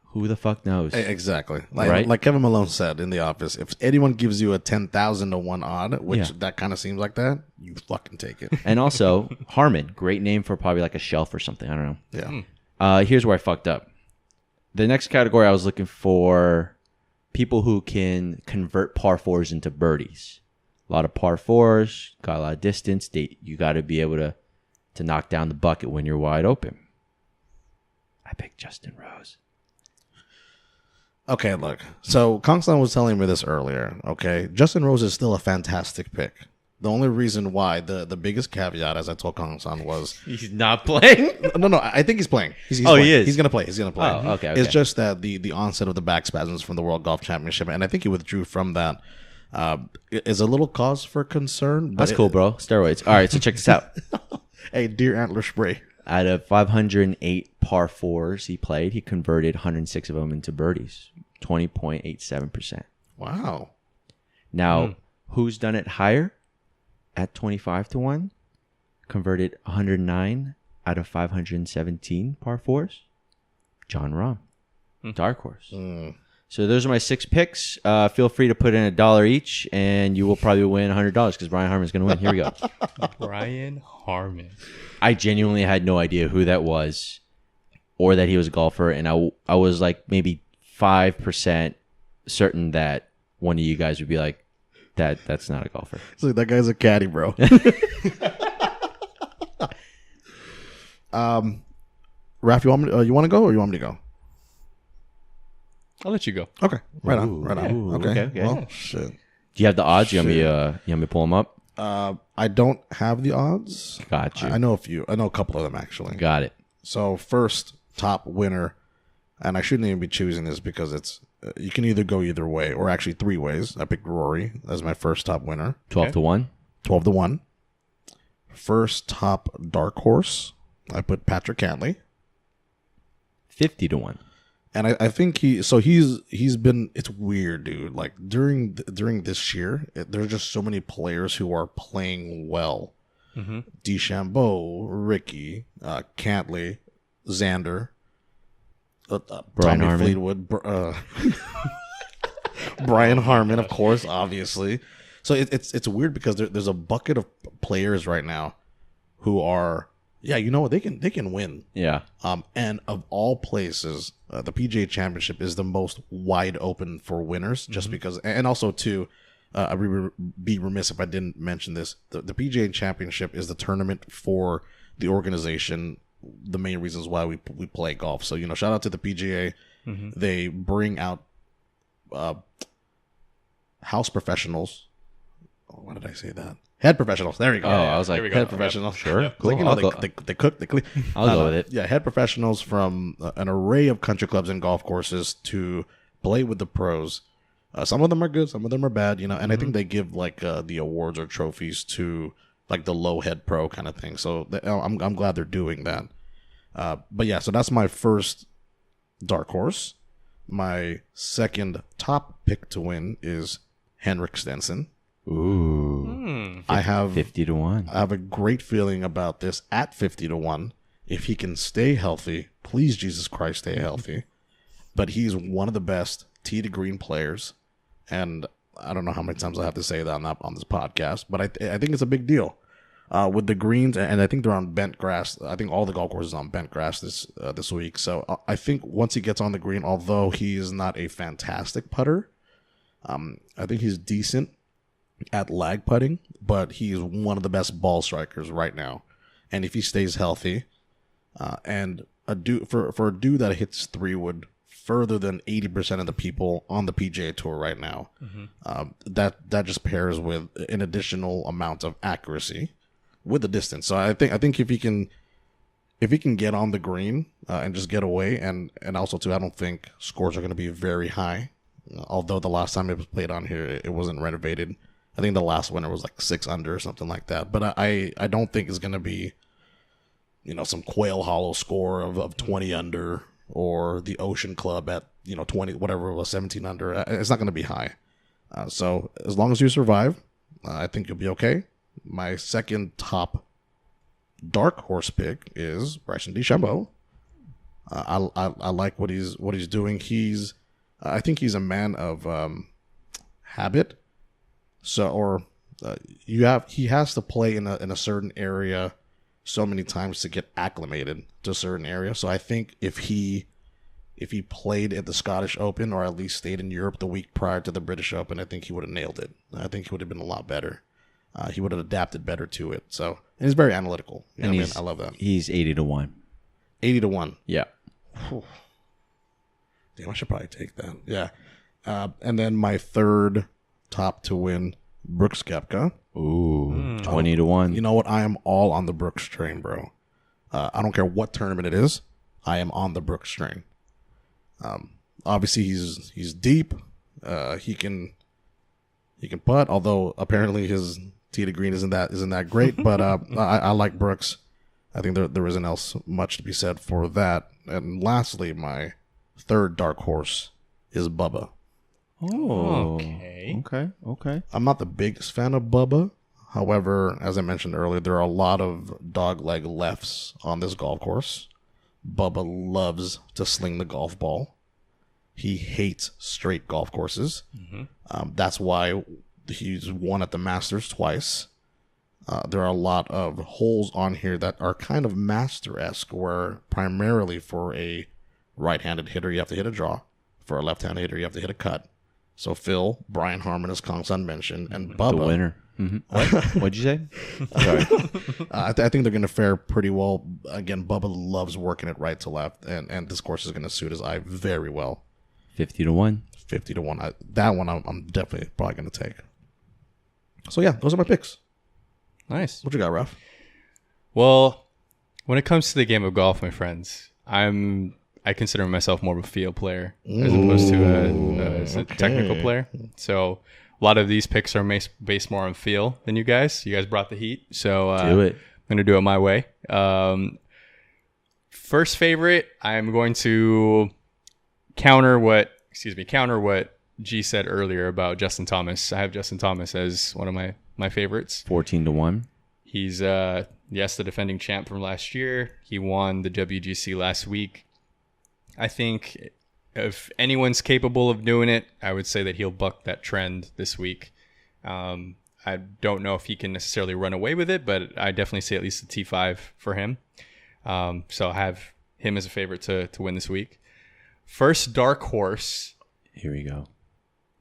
S5: who the fuck knows?
S3: Exactly.
S5: Right?
S3: Like Kevin Malone said in The Office, if anyone gives you a 10,000-1 odd, which that kind of seems like that, you fucking take it.
S5: And also, Harmon, great name for probably like a shelf or something. I don't know.
S3: Yeah.
S5: Here's where I fucked up. The next category I was looking for people who can convert par 4s into birdies. A lot of par 4s, got a lot of distance. You got to be able to knock down the bucket when you're wide open. I picked Justin Rose.
S3: Okay, look. So Kangsan was telling me this earlier. Okay, Justin Rose is still a fantastic pick. The only reason why, the biggest caveat, as I told Kangsan, was
S5: He's not playing?
S3: no. I think he's playing. He's
S5: Oh,
S3: playing.
S5: he is?
S3: He's gonna play. He's gonna play.
S5: Oh, okay.
S3: It's just that the onset of the back spasms from the World Golf Championship, and I think he withdrew from that. Is a little cause for concern. But
S5: That's cool, bro. Steroids. All right, so check this out.
S3: Hey, deer antler spray.
S5: Out of 508 par 4s he played, he converted 106 of them into birdies, 20.87%.
S3: Wow.
S5: Now, who's done it higher? At 25-1, converted 109 out of 517 par 4s. John Rahm, dark horse. So those are my 6 picks. Feel free to put in $1 each, and you will probably win $100 because Brian Harmon's going to win. Here we go.
S4: Brian Harmon.
S5: I genuinely had no idea who that was or that he was a golfer, and I was like maybe 5% certain that one of you guys would be like, that's not a golfer.
S3: It's like, that guy's a caddy, bro. Raph, you want to go or you want me to go?
S4: I'll let you go.
S3: Okay, right on. Okay.
S5: okay.
S3: Well, shit.
S5: Do you have the odds? You want me to pull them up?
S3: I don't have the odds.
S5: Got you.
S3: I know a few. I know a couple of them actually.
S5: Got it.
S3: So first top winner, and I shouldn't even be choosing this because it's you can either go either way, or actually 3 ways. I picked Rory as my first top winner.
S5: 12-1.
S3: 12-1. First top dark horse, I put Patrick Cantlay.
S5: 50-1.
S3: And I think he's been, it's weird, dude. Like during this year, there's just so many players who are playing well. DeChambeau, Ricky, Cantlay, Xander,
S5: Brian
S3: Tommy
S5: Harmon.
S3: Fleetwood, Brian Harmon, of course, obviously. So it's weird because there's a bucket of players right now who are, yeah, you know what, they can win.
S5: Yeah.
S3: And of all places, the PGA Championship is the most wide open for winners, just because, and also too, I would be remiss if I didn't mention this. The PGA Championship is the tournament for the organization. The main reasons why we play golf. So, shout out to the PGA. They bring out house professionals. Oh, why did I say that? Head professionals. There you go.
S5: Oh, I was like,
S4: There we go.
S3: head professionals.
S5: Sure,
S3: Cool.
S5: cool.
S3: They cook, they clean.
S5: I'll go with it.
S3: Yeah, head professionals from an array of country clubs and golf courses to play with the pros. Some of them are good, some of them are bad, and I think they give like the awards or trophies to like the low head pro kind of thing. So I'm glad they're doing that. But yeah, so that's my first dark horse. My second top pick to win is Henrik Stenson.
S5: Ooh.
S3: I have
S5: 50-1.
S3: I have a great feeling about this at 50-1. if he can stay healthy, please Jesus Christ, stay healthy. But he's one of the best tee to green players, and I don't know how many times I have to say that on this podcast, but I think it's a big deal with the greens, and I think they're on bent grass. I think all the golf courses are on bent grass this week. So I think once he gets on the green, although he is not a fantastic putter, I think he's decent at lag putting, but he's one of the best ball strikers right now. And if he stays healthy, and for a dude that hits 3-wood further than 80% of the people on the PGA Tour right now, that just pairs with an additional amount of accuracy with the distance. So I think if he can get on the green and just get away, and also too, I don't think scores are going to be very high. Although the last time it was played on here, it wasn't renovated. I think the last winner was like 6 under or something like that. But I don't think it's going to be, some Quail Hollow score of 20 under, or the Ocean Club at 20, whatever it was, 17 under. It's not going to be high. So as long as you survive, I think you'll be okay. My second top dark horse pick is Bryson DeChambeau. I like what he's doing. I think he's a man of habit. So he has to play in a certain area so many times to get acclimated to a certain area. So I think if he played at the Scottish Open, or at least stayed in Europe the week prior to the British Open, I think he would have nailed it. I think he would have been a lot better. He would have adapted better to it. So, and he's very analytical. I love that.
S6: He's 80-1.
S3: 80-1.
S6: Yeah.
S3: Whew. Damn, I should probably take that. Yeah. And then my third top to win, Brooks Koepka.
S6: Ooh, 20-1.
S3: You know what? I am all on the Brooks train, bro. I don't care what tournament it is. I am on the Brooks train. Obviously, he's deep. He can putt, although apparently his tee to green isn't that great. But I like Brooks. I think there isn't else much to be said for that. And lastly, my third dark horse is Bubba.
S6: Oh,
S4: Okay.
S6: Okay.
S3: I'm not the biggest fan of Bubba. However, as I mentioned earlier, there are a lot of dogleg lefts on this golf course. Bubba loves to sling the golf ball. He hates straight golf courses. That's why he's won at the Masters twice. There are a lot of holes on here that are kind of master-esque, where primarily for a right-handed hitter, you have to hit a draw. For a left-handed hitter, you have to hit a cut. So Phil, Brian Harmon, as Kangsan mentioned, and Bubba.
S6: The winner. What? What'd you say? Sorry.
S3: I think they're going to fare pretty well. Again, Bubba loves working it right to left, and this course is going to suit his eye very well.
S6: 50-1.
S3: 50-1. That one I'm definitely probably going to take. So yeah, those are my picks.
S4: Nice.
S3: What you got, Ralph?
S4: Well, when it comes to the game of golf, my friends, I consider myself more of a field player as opposed to a technical player. So a lot of these picks are based more on feel than you guys. You guys brought the heat, so
S6: Do it.
S4: I'm going to do it my way. First favorite, I'm going to counter what G said earlier about Justin Thomas. I have Justin Thomas as one of my favorites.
S6: 14-1.
S4: He's the defending champ from last year. He won the WGC last week. I think if anyone's capable of doing it, I would say that he'll buck that trend this week. I don't know if he can necessarily run away with it, but I definitely say at least a T5 for him. So I have him as a favorite to win this week. First dark horse,
S6: Here we go.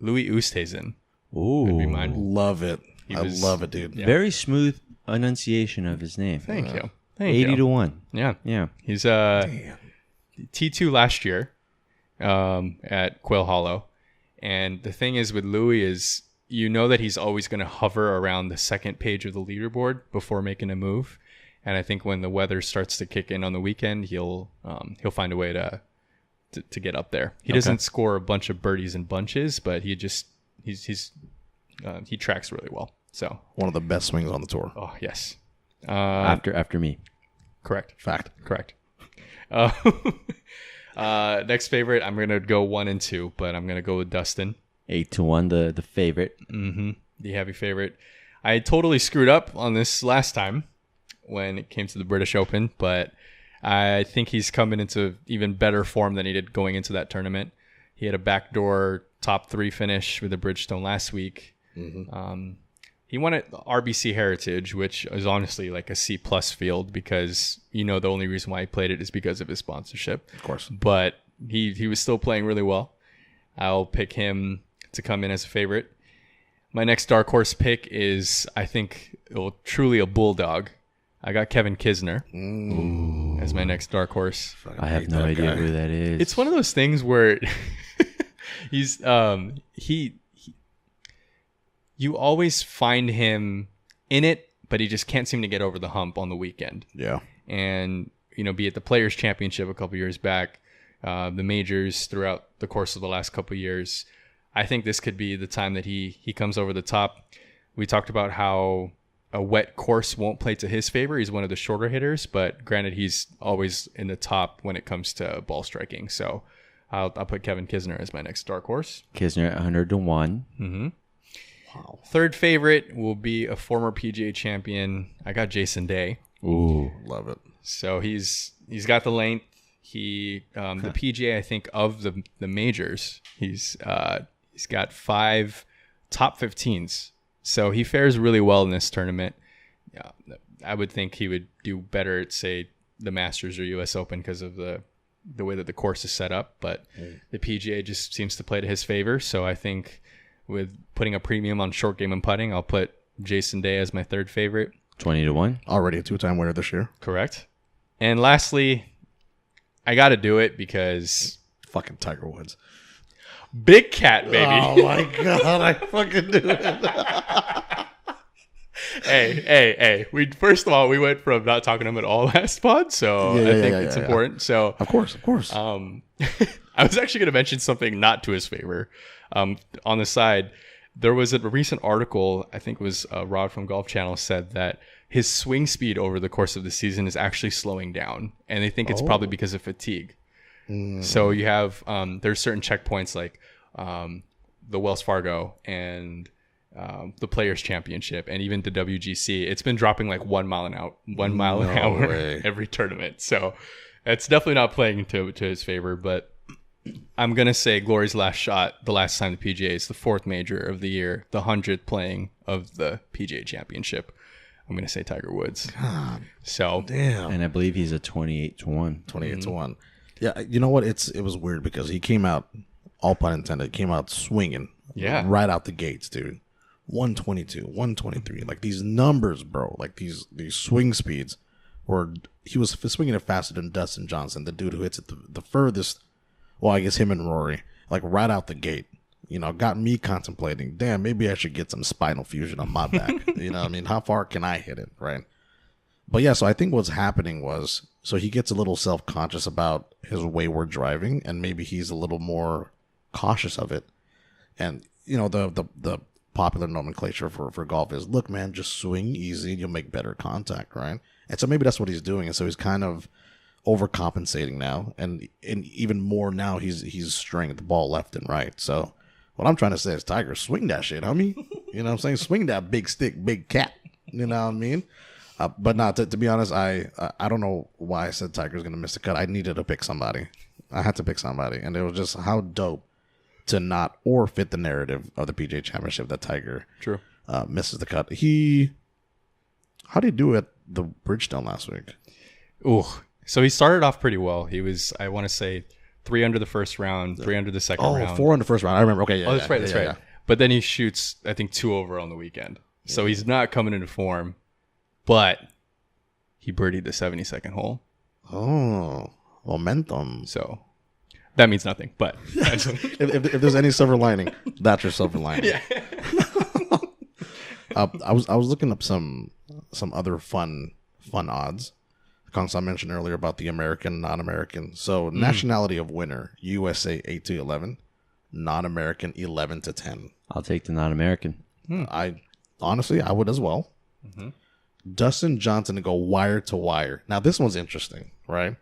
S4: Louis Oosthuizen.
S6: Ooh.
S4: Would be mine.
S3: Love it.
S4: He
S3: I
S4: was-
S3: love it, dude.
S4: Yeah.
S6: Very smooth enunciation of his name.
S4: Thank you. Thank you.
S6: 80-1.
S4: Yeah.
S6: Yeah.
S4: He's T2 last year at Quail Hollow. And the thing is with Louis is that he's always going to hover around the second page of the leaderboard before making a move. And I think when the weather starts to kick in on the weekend, he'll find a way to get up there. He doesn't score a bunch of birdies in bunches, but he tracks really well. So
S3: One of the best swings on the tour.
S4: oh yes,
S6: After me.
S4: correct.
S3: Fact.
S4: Correct. Next favorite, I'm gonna go 1 and 2, but I'm gonna go with Dustin.
S6: 8-1, the favorite.
S4: The heavy favorite. I totally screwed up on this last time when it came to the British Open, but I think he's coming into even better form than he did going into that tournament. He had a backdoor top 3 finish with a Bridgestone last week. He won at RBC Heritage, which is honestly like a C+ field because the only reason why he played it is because of his sponsorship.
S3: Of course.
S4: But he was still playing really well. I'll pick him to come in as a favorite. My next dark horse pick is, I think, truly a bulldog. I got Kevin Kisner as my next dark horse.
S6: I have no idea who that is.
S4: It's one of those things where he's you always find him in it, but he just can't seem to get over the hump on the weekend.
S3: Yeah.
S4: And be it the Players Championship a couple years back, the majors throughout the course of the last couple years, I think this could be the time that he comes over the top. We talked about how a wet course won't play to his favor. He's one of the shorter hitters, but granted, he's always in the top when it comes to ball striking. So I'll put Kevin Kisner as my next dark horse.
S6: Kisner at 100-1.
S4: Mm-hmm. Wow. Third favorite will be a former PGA champion. I got Jason Day.
S3: Ooh, love it.
S4: So he's got the length. The PGA, I think, of the majors, he's got 5 top 15s. So he fares really well in this tournament. I would think he would do better at, say, the Masters or U.S. Open because of the way that the course is set up. But the PGA just seems to play to his favor. So I think with putting a premium on short game and putting, I'll put Jason Day as my third favorite.
S6: 20-1.
S3: Already a 2-time winner this year.
S4: Correct. And lastly, I got to do it because
S3: fucking Tiger Woods.
S4: Big Cat, baby.
S3: Oh my god, I fucking do it.
S4: Hey. First of all, we went from not talking to him at all last pod, so I think it's important. So
S3: Of course.
S4: I was actually going to mention something not to his favor. On the side, there was a recent article, I think it was Rod from Golf Channel, said that his swing speed over the course of the season is actually slowing down, and they think it's probably because of fatigue. So you have there's certain checkpoints like the Wells Fargo and the Players Championship and even the WGC. It's been dropping like 1 mile an hour every tournament. So it's definitely not playing to his favor. But I'm gonna say Glory's last shot, the last time the PGA is the 4th major of the year, the 100th playing of the PGA Championship. I'm gonna say Tiger Woods.
S3: God,
S4: so
S3: damn.
S6: And I believe he's a 28-1.
S3: 28-1. Yeah, you know what? It was weird because he came out, all pun intended, came out swinging.
S4: Yeah.
S3: Right out the gates, dude. 122, 123. Like these numbers, bro. Like these swing speeds were. He was swinging it faster than Dustin Johnson, the dude who hits it the furthest. Well, I guess him and Rory, like right out the gate. Got me contemplating. Damn, maybe I should get some spinal fusion on my back. You know what I mean? How far can I hit it, right? But yeah, so I think what's happening was, so he gets a little self-conscious about his wayward driving, and maybe he's a little more cautious of it. And, the popular nomenclature for golf is, look, man, just swing easy, you'll make better contact, right? And so maybe that's what he's doing. And so he's kind of overcompensating now. And even more now, he's straying the ball left and right. So what I'm trying to say is, Tiger, swing that shit, homie. You know what I'm saying? Swing that big stick, big cat. You know what I mean? But not to be honest, I don't know why I said Tiger's going to miss the cut. I needed to pick somebody. I had to pick somebody. And it was just how dope to not or fit the narrative of the PGA Championship that Tiger misses the cut. How did he do at the Bridgestone last week?
S4: Ooh. So he started off pretty well. He was, I want to say, 3 under the first round, 3 under the second round.
S3: Oh, 4 under the first round. I remember. Okay, yeah.
S4: That's right. Yeah. But then he shoots, I think, 2 over on the weekend. So he's not coming into form. But he birdied the 72nd hole.
S3: Oh, momentum.
S4: So that means nothing. But
S3: if there's any silver lining, that's your silver lining. Yeah. I was looking up some other fun odds. Kangsan mentioned earlier about the American, non-American. So nationality of winner, USA 8-11, non-American 11-10.
S6: I'll take the non-American.
S3: I would as well. Mm-hmm. Dustin Johnson to go wire to wire. Now this one's interesting, right?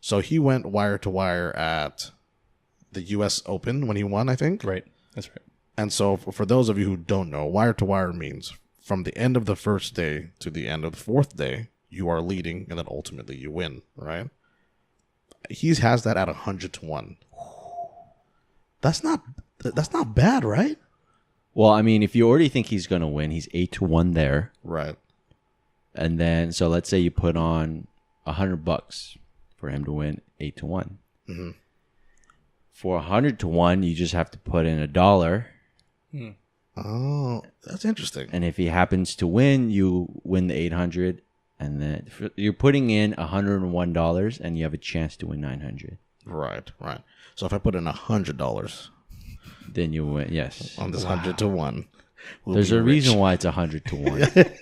S3: So he went wire to wire at the U.S. Open when he won, I think.
S4: Right, that's right.
S3: And so for those of you who don't know, wire to wire means from the end of the first day to the end of the 4th day, you are leading, and then ultimately you win, right? He has that at 100-1. That's not bad, right?
S5: Well, I mean, if you already think he's going to win, he's 8-1 there.
S3: Right.
S5: And then, so let's say you put on $100 for him to win 8-1.
S3: Mm-hmm.
S5: For 100-1, you just have to put in $1.
S3: Oh, that's interesting.
S5: And if he happens to win, you win the 800. And then you're putting in $101 and you have a chance to win 900.
S3: Right. So if I put in $100
S5: Then you win. Yes.
S3: on this 100-1,
S5: There's a reason why it's 100-1.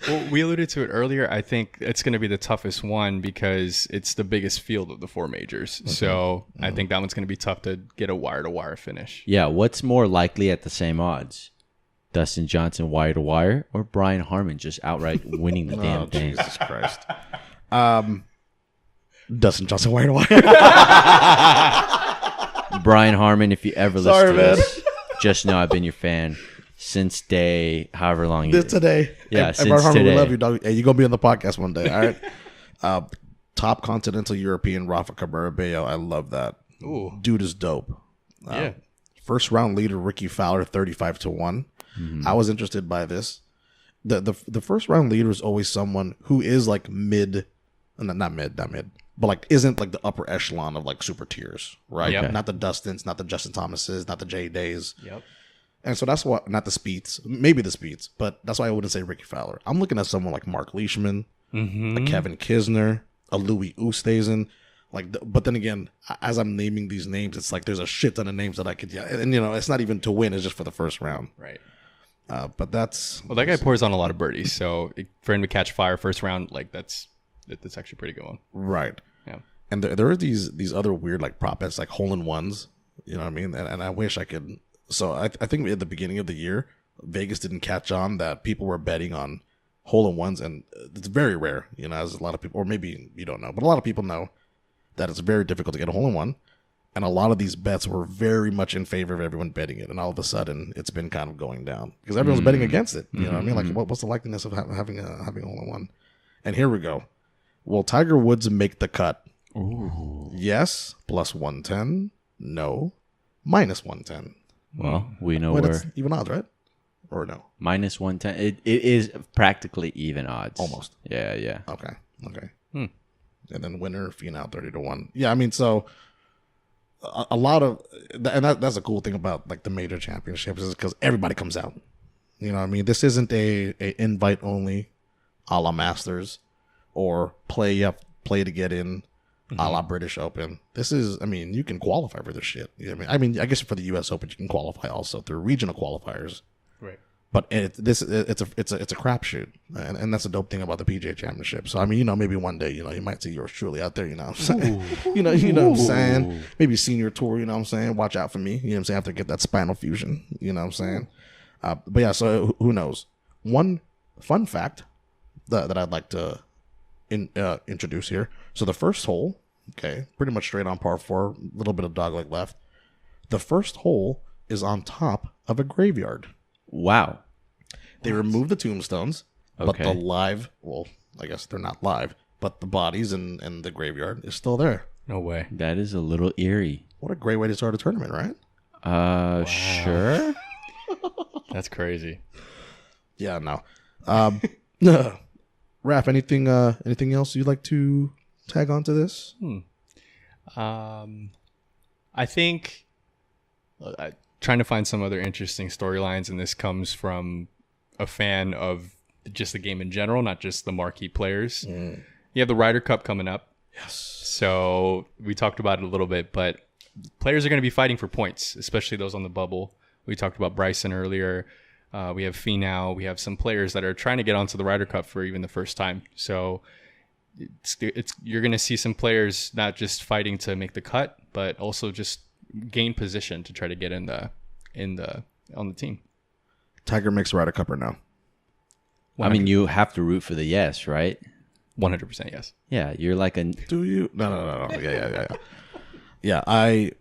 S4: Well, we alluded to it earlier. I think it's going to be the toughest one because it's the biggest field of the 4 majors. So I think that one's going to be tough to get a wire-to-wire finish.
S5: Yeah. What's more likely at the same odds? Dustin Johnson wire to wire or Brian Harman just outright winning the damn thing?
S3: Jesus Christ. Dustin Johnson, wire to wire.
S5: Brian Harman, if you ever listen
S3: Sorry,
S5: to
S3: man.
S5: this, just know I've been your fan since day however long.
S3: This today.
S5: Yeah,
S3: and
S5: since
S3: Brian Harmon,
S5: today.
S3: we love you, dog. Hey, you're going to be on the podcast one day, all right? Top continental European, Rafa Cabrera Bello. I love that.
S4: Ooh.
S3: Dude is dope.
S4: Yeah.
S3: First round leader, Ricky Fowler, 35-1. I was interested by this. The first round leader is always someone who is like mid, not mid, but like isn't like the upper echelon of like super tiers, right?
S4: Yep.
S3: Not the Dustins, not the Justin Thomases, not the J Days.
S4: Yep.
S3: And so that's why, not the Speeds, maybe the Speeds, but that's why I wouldn't say Ricky Fowler. I'm looking at someone like Mark Leishman, a Kevin Kisner, a Louis Oosthuizen. But then again, as I'm naming these names, it's like there's a shit ton of names that I could, and it's not even to win, it's just for the first round.
S4: Right.
S3: But that's,
S4: Well, that guy pours on a lot of birdies. So for him to catch fire first round, like that's actually a pretty good one.
S3: right.
S4: Yeah.
S3: And there are these other weird like prop bets, like hole in ones, you know what I mean? And I wish I could. So I think at the beginning of the year, Vegas didn't catch on that people were betting on hole in ones, and it's very rare, as a lot of people, or maybe you don't know, but a lot of people know that it's very difficult to get a hole in one. And a lot of these bets were very much in favor of everyone betting it. And all of a sudden, it's been kind of going down because everyone's betting against it. You know what I mean? Like, what's the likeliness of having a hole in one? And here we go. Will Tiger Woods make the cut? Ooh. Yes, plus 110. No, minus 110.
S5: Well, we know
S3: Wait,
S5: where
S3: it's even odds, right? Or no?
S5: minus 110. It is practically even odds.
S3: Almost.
S5: Yeah.
S3: Okay. And then winner, Finau, 30-1. Yeah, I mean, so a lot of, and that's a cool thing about like the major championships is because everybody comes out. You know what I mean? This isn't a invite only a la Masters or play to get in a la British Open. This is, I mean, you can qualify for this shit. You know what I mean? I guess for the US Open, you can qualify also through regional qualifiers.
S4: Right.
S3: But it's a crapshoot, and that's a dope thing about the PGA Championship. So I mean, maybe one day, you might see yours truly out there. You know what I'm saying? you know what I'm saying? Maybe senior tour. You know what I'm saying? Watch out for me. You know what I'm saying? After I get that spinal fusion. You know what I'm saying? But yeah. So who knows? One fun fact that I'd like to introduce here. So the first hole, okay, pretty much straight on par 4, a little bit of dogleg left. The first hole is on top of a graveyard.
S5: Wow.
S3: They removed the tombstones, but
S5: Okay.
S3: the live, well, I guess they're not live, but the bodies and the graveyard is still there.
S4: No way.
S5: That is a little eerie.
S3: What a great way to start a tournament, right?
S5: Sure.
S4: That's crazy.
S3: Yeah, no. Raph, anything else you'd like to tag on to this?
S4: I think trying to find some other interesting storylines, and this comes from a fan of just the game in general, not just the marquee players. You have the Ryder Cup coming up.
S3: Yes.
S4: So we talked about it a little bit, but players are going to be fighting for points, especially those on the bubble. We talked about Bryson earlier. We have Finau. We have some players that are trying to get onto the Ryder Cup for even the first time. So you're going to see some players not just fighting to make the cut, but also just gain position to try to get on the team.
S3: Tiger makes Ryder Cup or no?
S5: I mean, you have to root for the yes, right?
S4: 100% yes.
S5: Yeah, you're like a
S3: Do you? No. Yeah. Yeah, I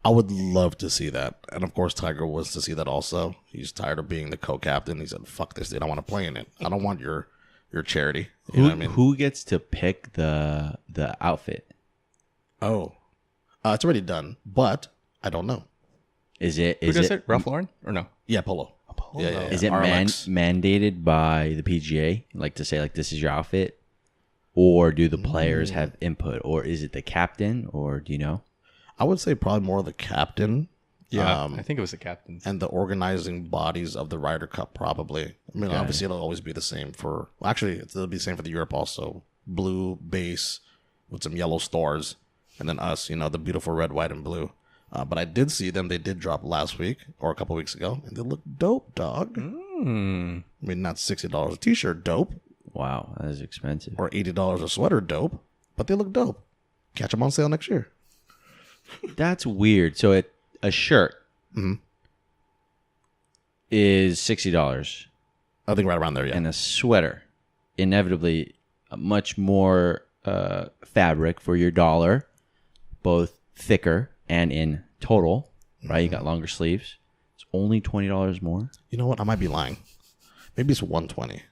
S3: would love to see that. And of course, Tiger was to see that also. He's tired of being the co-captain. He said, fuck this, dude. I want to play in it. I don't want your your charity. You know what I mean?
S6: Who gets to pick the outfit?
S3: Oh, it's already done, but I don't know.
S6: Is it
S4: Who does it? Ralph Lauren or no?
S3: Yeah, Polo. Yeah.
S6: is it
S3: RLX.
S6: mandated by the PGA, like to say like this is your outfit, or do the players have input, or is it the captain, or do you know?
S3: I would say probably more the captain.
S4: Yeah, I think it was the captain.
S3: And the organizing bodies of the Ryder Cup, probably. I mean, obviously, it'll always be the same for. Well, actually, it'll be the same for the Europe also. Blue base with some yellow stars, and then us. The beautiful red, white, and blue. But I did see them. They did drop last week or a couple weeks ago, and they look dope, dog. I mean, not $60 a T-shirt, dope,
S6: Wow, that is expensive.
S3: or $80 a sweater, dope. But they look dope. Catch them on sale next year.
S6: That's weird. So a shirt is $60,
S3: I think right around there. Yeah.
S6: and a sweater, inevitably, much more fabric for your dollar, both thicker and in total. Right, you got longer sleeves. It's only $20 more.
S3: You know what? I might be lying. Maybe it's 120.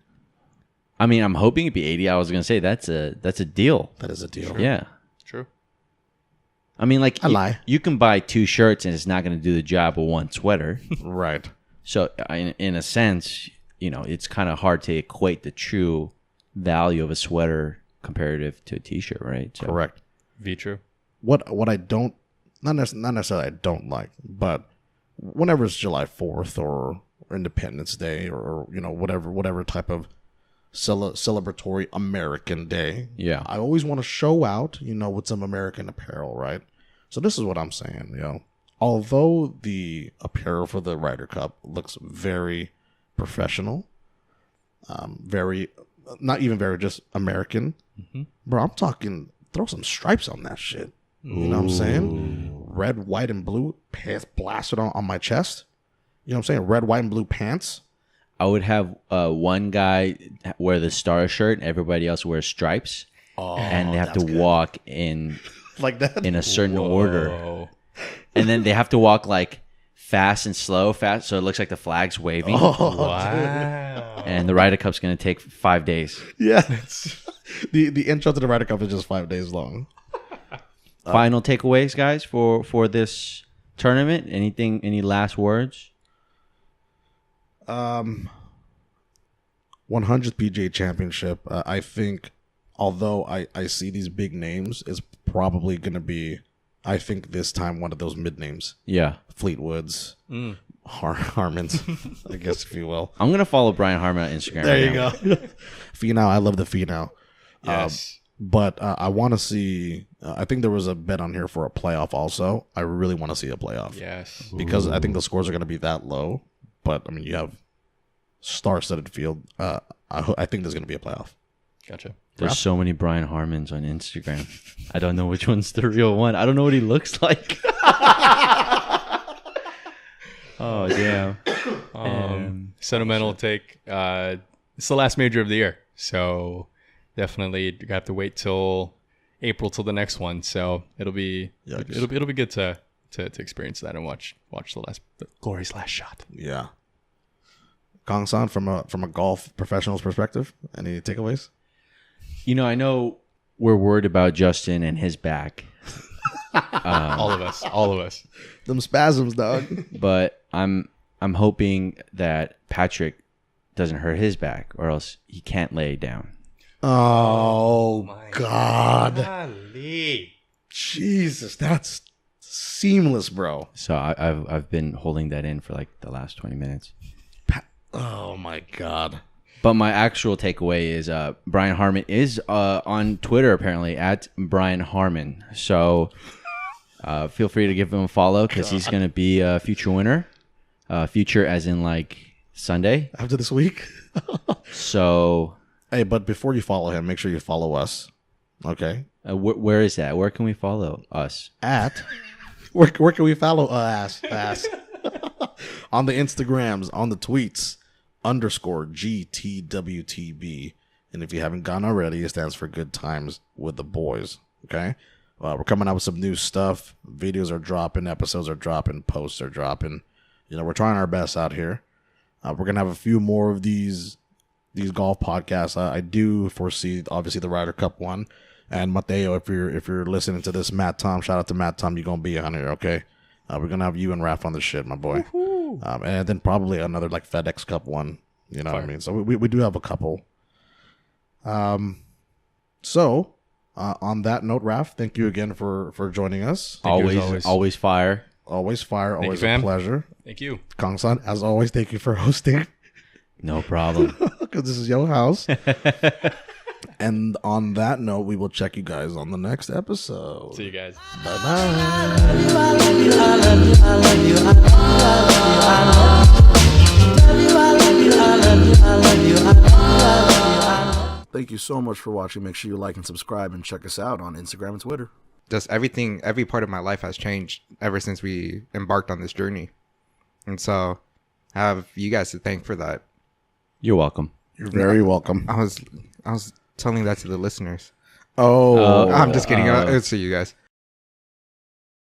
S6: I mean, I'm hoping it'd be 80. I was gonna say that's a deal.
S3: That is a deal.
S6: Yeah.
S4: True.
S6: I mean, like
S3: I lie.
S6: you can buy 2 shirts and it's not going to do the job of 1 sweater.
S3: Right.
S6: So, in a sense, it's kind of hard to equate the true value of a sweater comparative to a T-shirt, right? So,
S3: Correct.
S4: True.
S3: What I don't, not necessarily I don't like, but whenever it's July 4th or Independence Day or whatever type of celebratory American day,
S6: Yeah.
S3: I always want to show out, with some American apparel, right? So this is what I'm saying, although the apparel for the Ryder Cup looks very professional, very, not even very, just American, bro, I'm talking, throw some stripes on that shit. You know what I'm saying? Red, white, and blue pants blasted on my chest. You know what I'm saying? Red, white, and blue pants.
S6: I would have one guy wear the star shirt and everybody else wears stripes. And they have to walk in
S3: Like that?
S6: in a certain order.
S4: Oh,
S6: And then they have to walk like fast and slow, so it looks like the flag's waving.
S4: wow.
S6: And the Ryder Cup's going to take 5 days.
S3: Yeah. The intro to the Ryder Cup is just 5 days long.
S6: Final takeaways, guys, for this tournament. Any last words?
S3: 100th PGA Championship. I think, although I see these big names, it's probably going to be, I think this time, one of those mid names.
S6: Yeah.
S3: Fleetwoods, Harmons, I guess, if you will.
S6: I'm going to follow Brian Harmon on Instagram.
S3: There
S6: right
S3: you
S6: now.
S3: go. Finau, I love the Finau.
S4: Yes.
S3: But I want to see, I think there was a bet on here for a playoff also. I really want to see a playoff.
S4: Yes.
S3: Because I think the scores are going to be that low. But, I mean, you have star-studded field. I think there's going to be a playoff.
S4: Gotcha.
S6: There's so many Brian Harmons on Instagram. I don't know which one's the real one. I don't know what he looks like. Oh, damn.
S4: Sentimental take. It's the last major of the year, so definitely you have to wait till April till the next one. So it'll be it'll be good to experience that and watch the Glory's last shot.
S3: Yeah. Kangsan, from a golf professional's perspective, any takeaways?
S6: I know we're worried about Justin and his back,
S4: All of us.
S3: Them spasms, dog.
S6: but I'm hoping that Patrick doesn't hurt his back, or else he can't lay down.
S3: Oh, God. Jesus, that's seamless, bro.
S6: So I've been holding that in for like the last 20 minutes.
S3: Oh, my God.
S6: But my actual takeaway is Brian Harmon is on Twitter, apparently, at Brian Harmon. So feel free to give him a follow because he's going to be a future winner. Future as in like Sunday.
S3: After this week?
S6: So
S3: Hey, but before you follow him, make sure you follow us. Okay?
S6: where is that? Where can we follow us?
S3: At where can we follow us? On the Instagrams, on the tweets, _GTWTB. And if you haven't gone already, it stands for Good Times with the Boys. Okay? We're coming out with some new stuff. Videos are dropping, episodes are dropping, posts are dropping. We're trying our best out here. We're going to have a few more of these these golf podcasts, I do foresee obviously the Ryder Cup one. And Mateo, if you're listening to this, Matt Tom, shout out to Matt Tom, you're gonna be on here, okay? We're gonna have you and Raph on the shit, my boy. And then probably another like FedEx Cup one. You know what I mean? So we do have a couple. So on that note, Raph, thank you again for joining us.
S6: Always fire.
S3: Always fire.
S4: Thank
S3: Always
S4: you,
S3: a
S4: fam.
S3: pleasure.
S4: Thank you.
S3: Kangsan, as always, thank you for hosting.
S6: No problem.
S3: Because this is your house. And on that note, we will check you guys on the next episode.
S4: See you guys.
S1: Thank you so much for watching. Make sure you like and subscribe and check us out on Instagram and Twitter.
S7: Just every part of my life has changed ever since we embarked on this journey. And so I have you guys to thank for that.
S6: You're welcome.
S3: You're very welcome.
S7: I was telling that to the listeners.
S3: Oh.
S7: I'm just kidding. It's to you guys.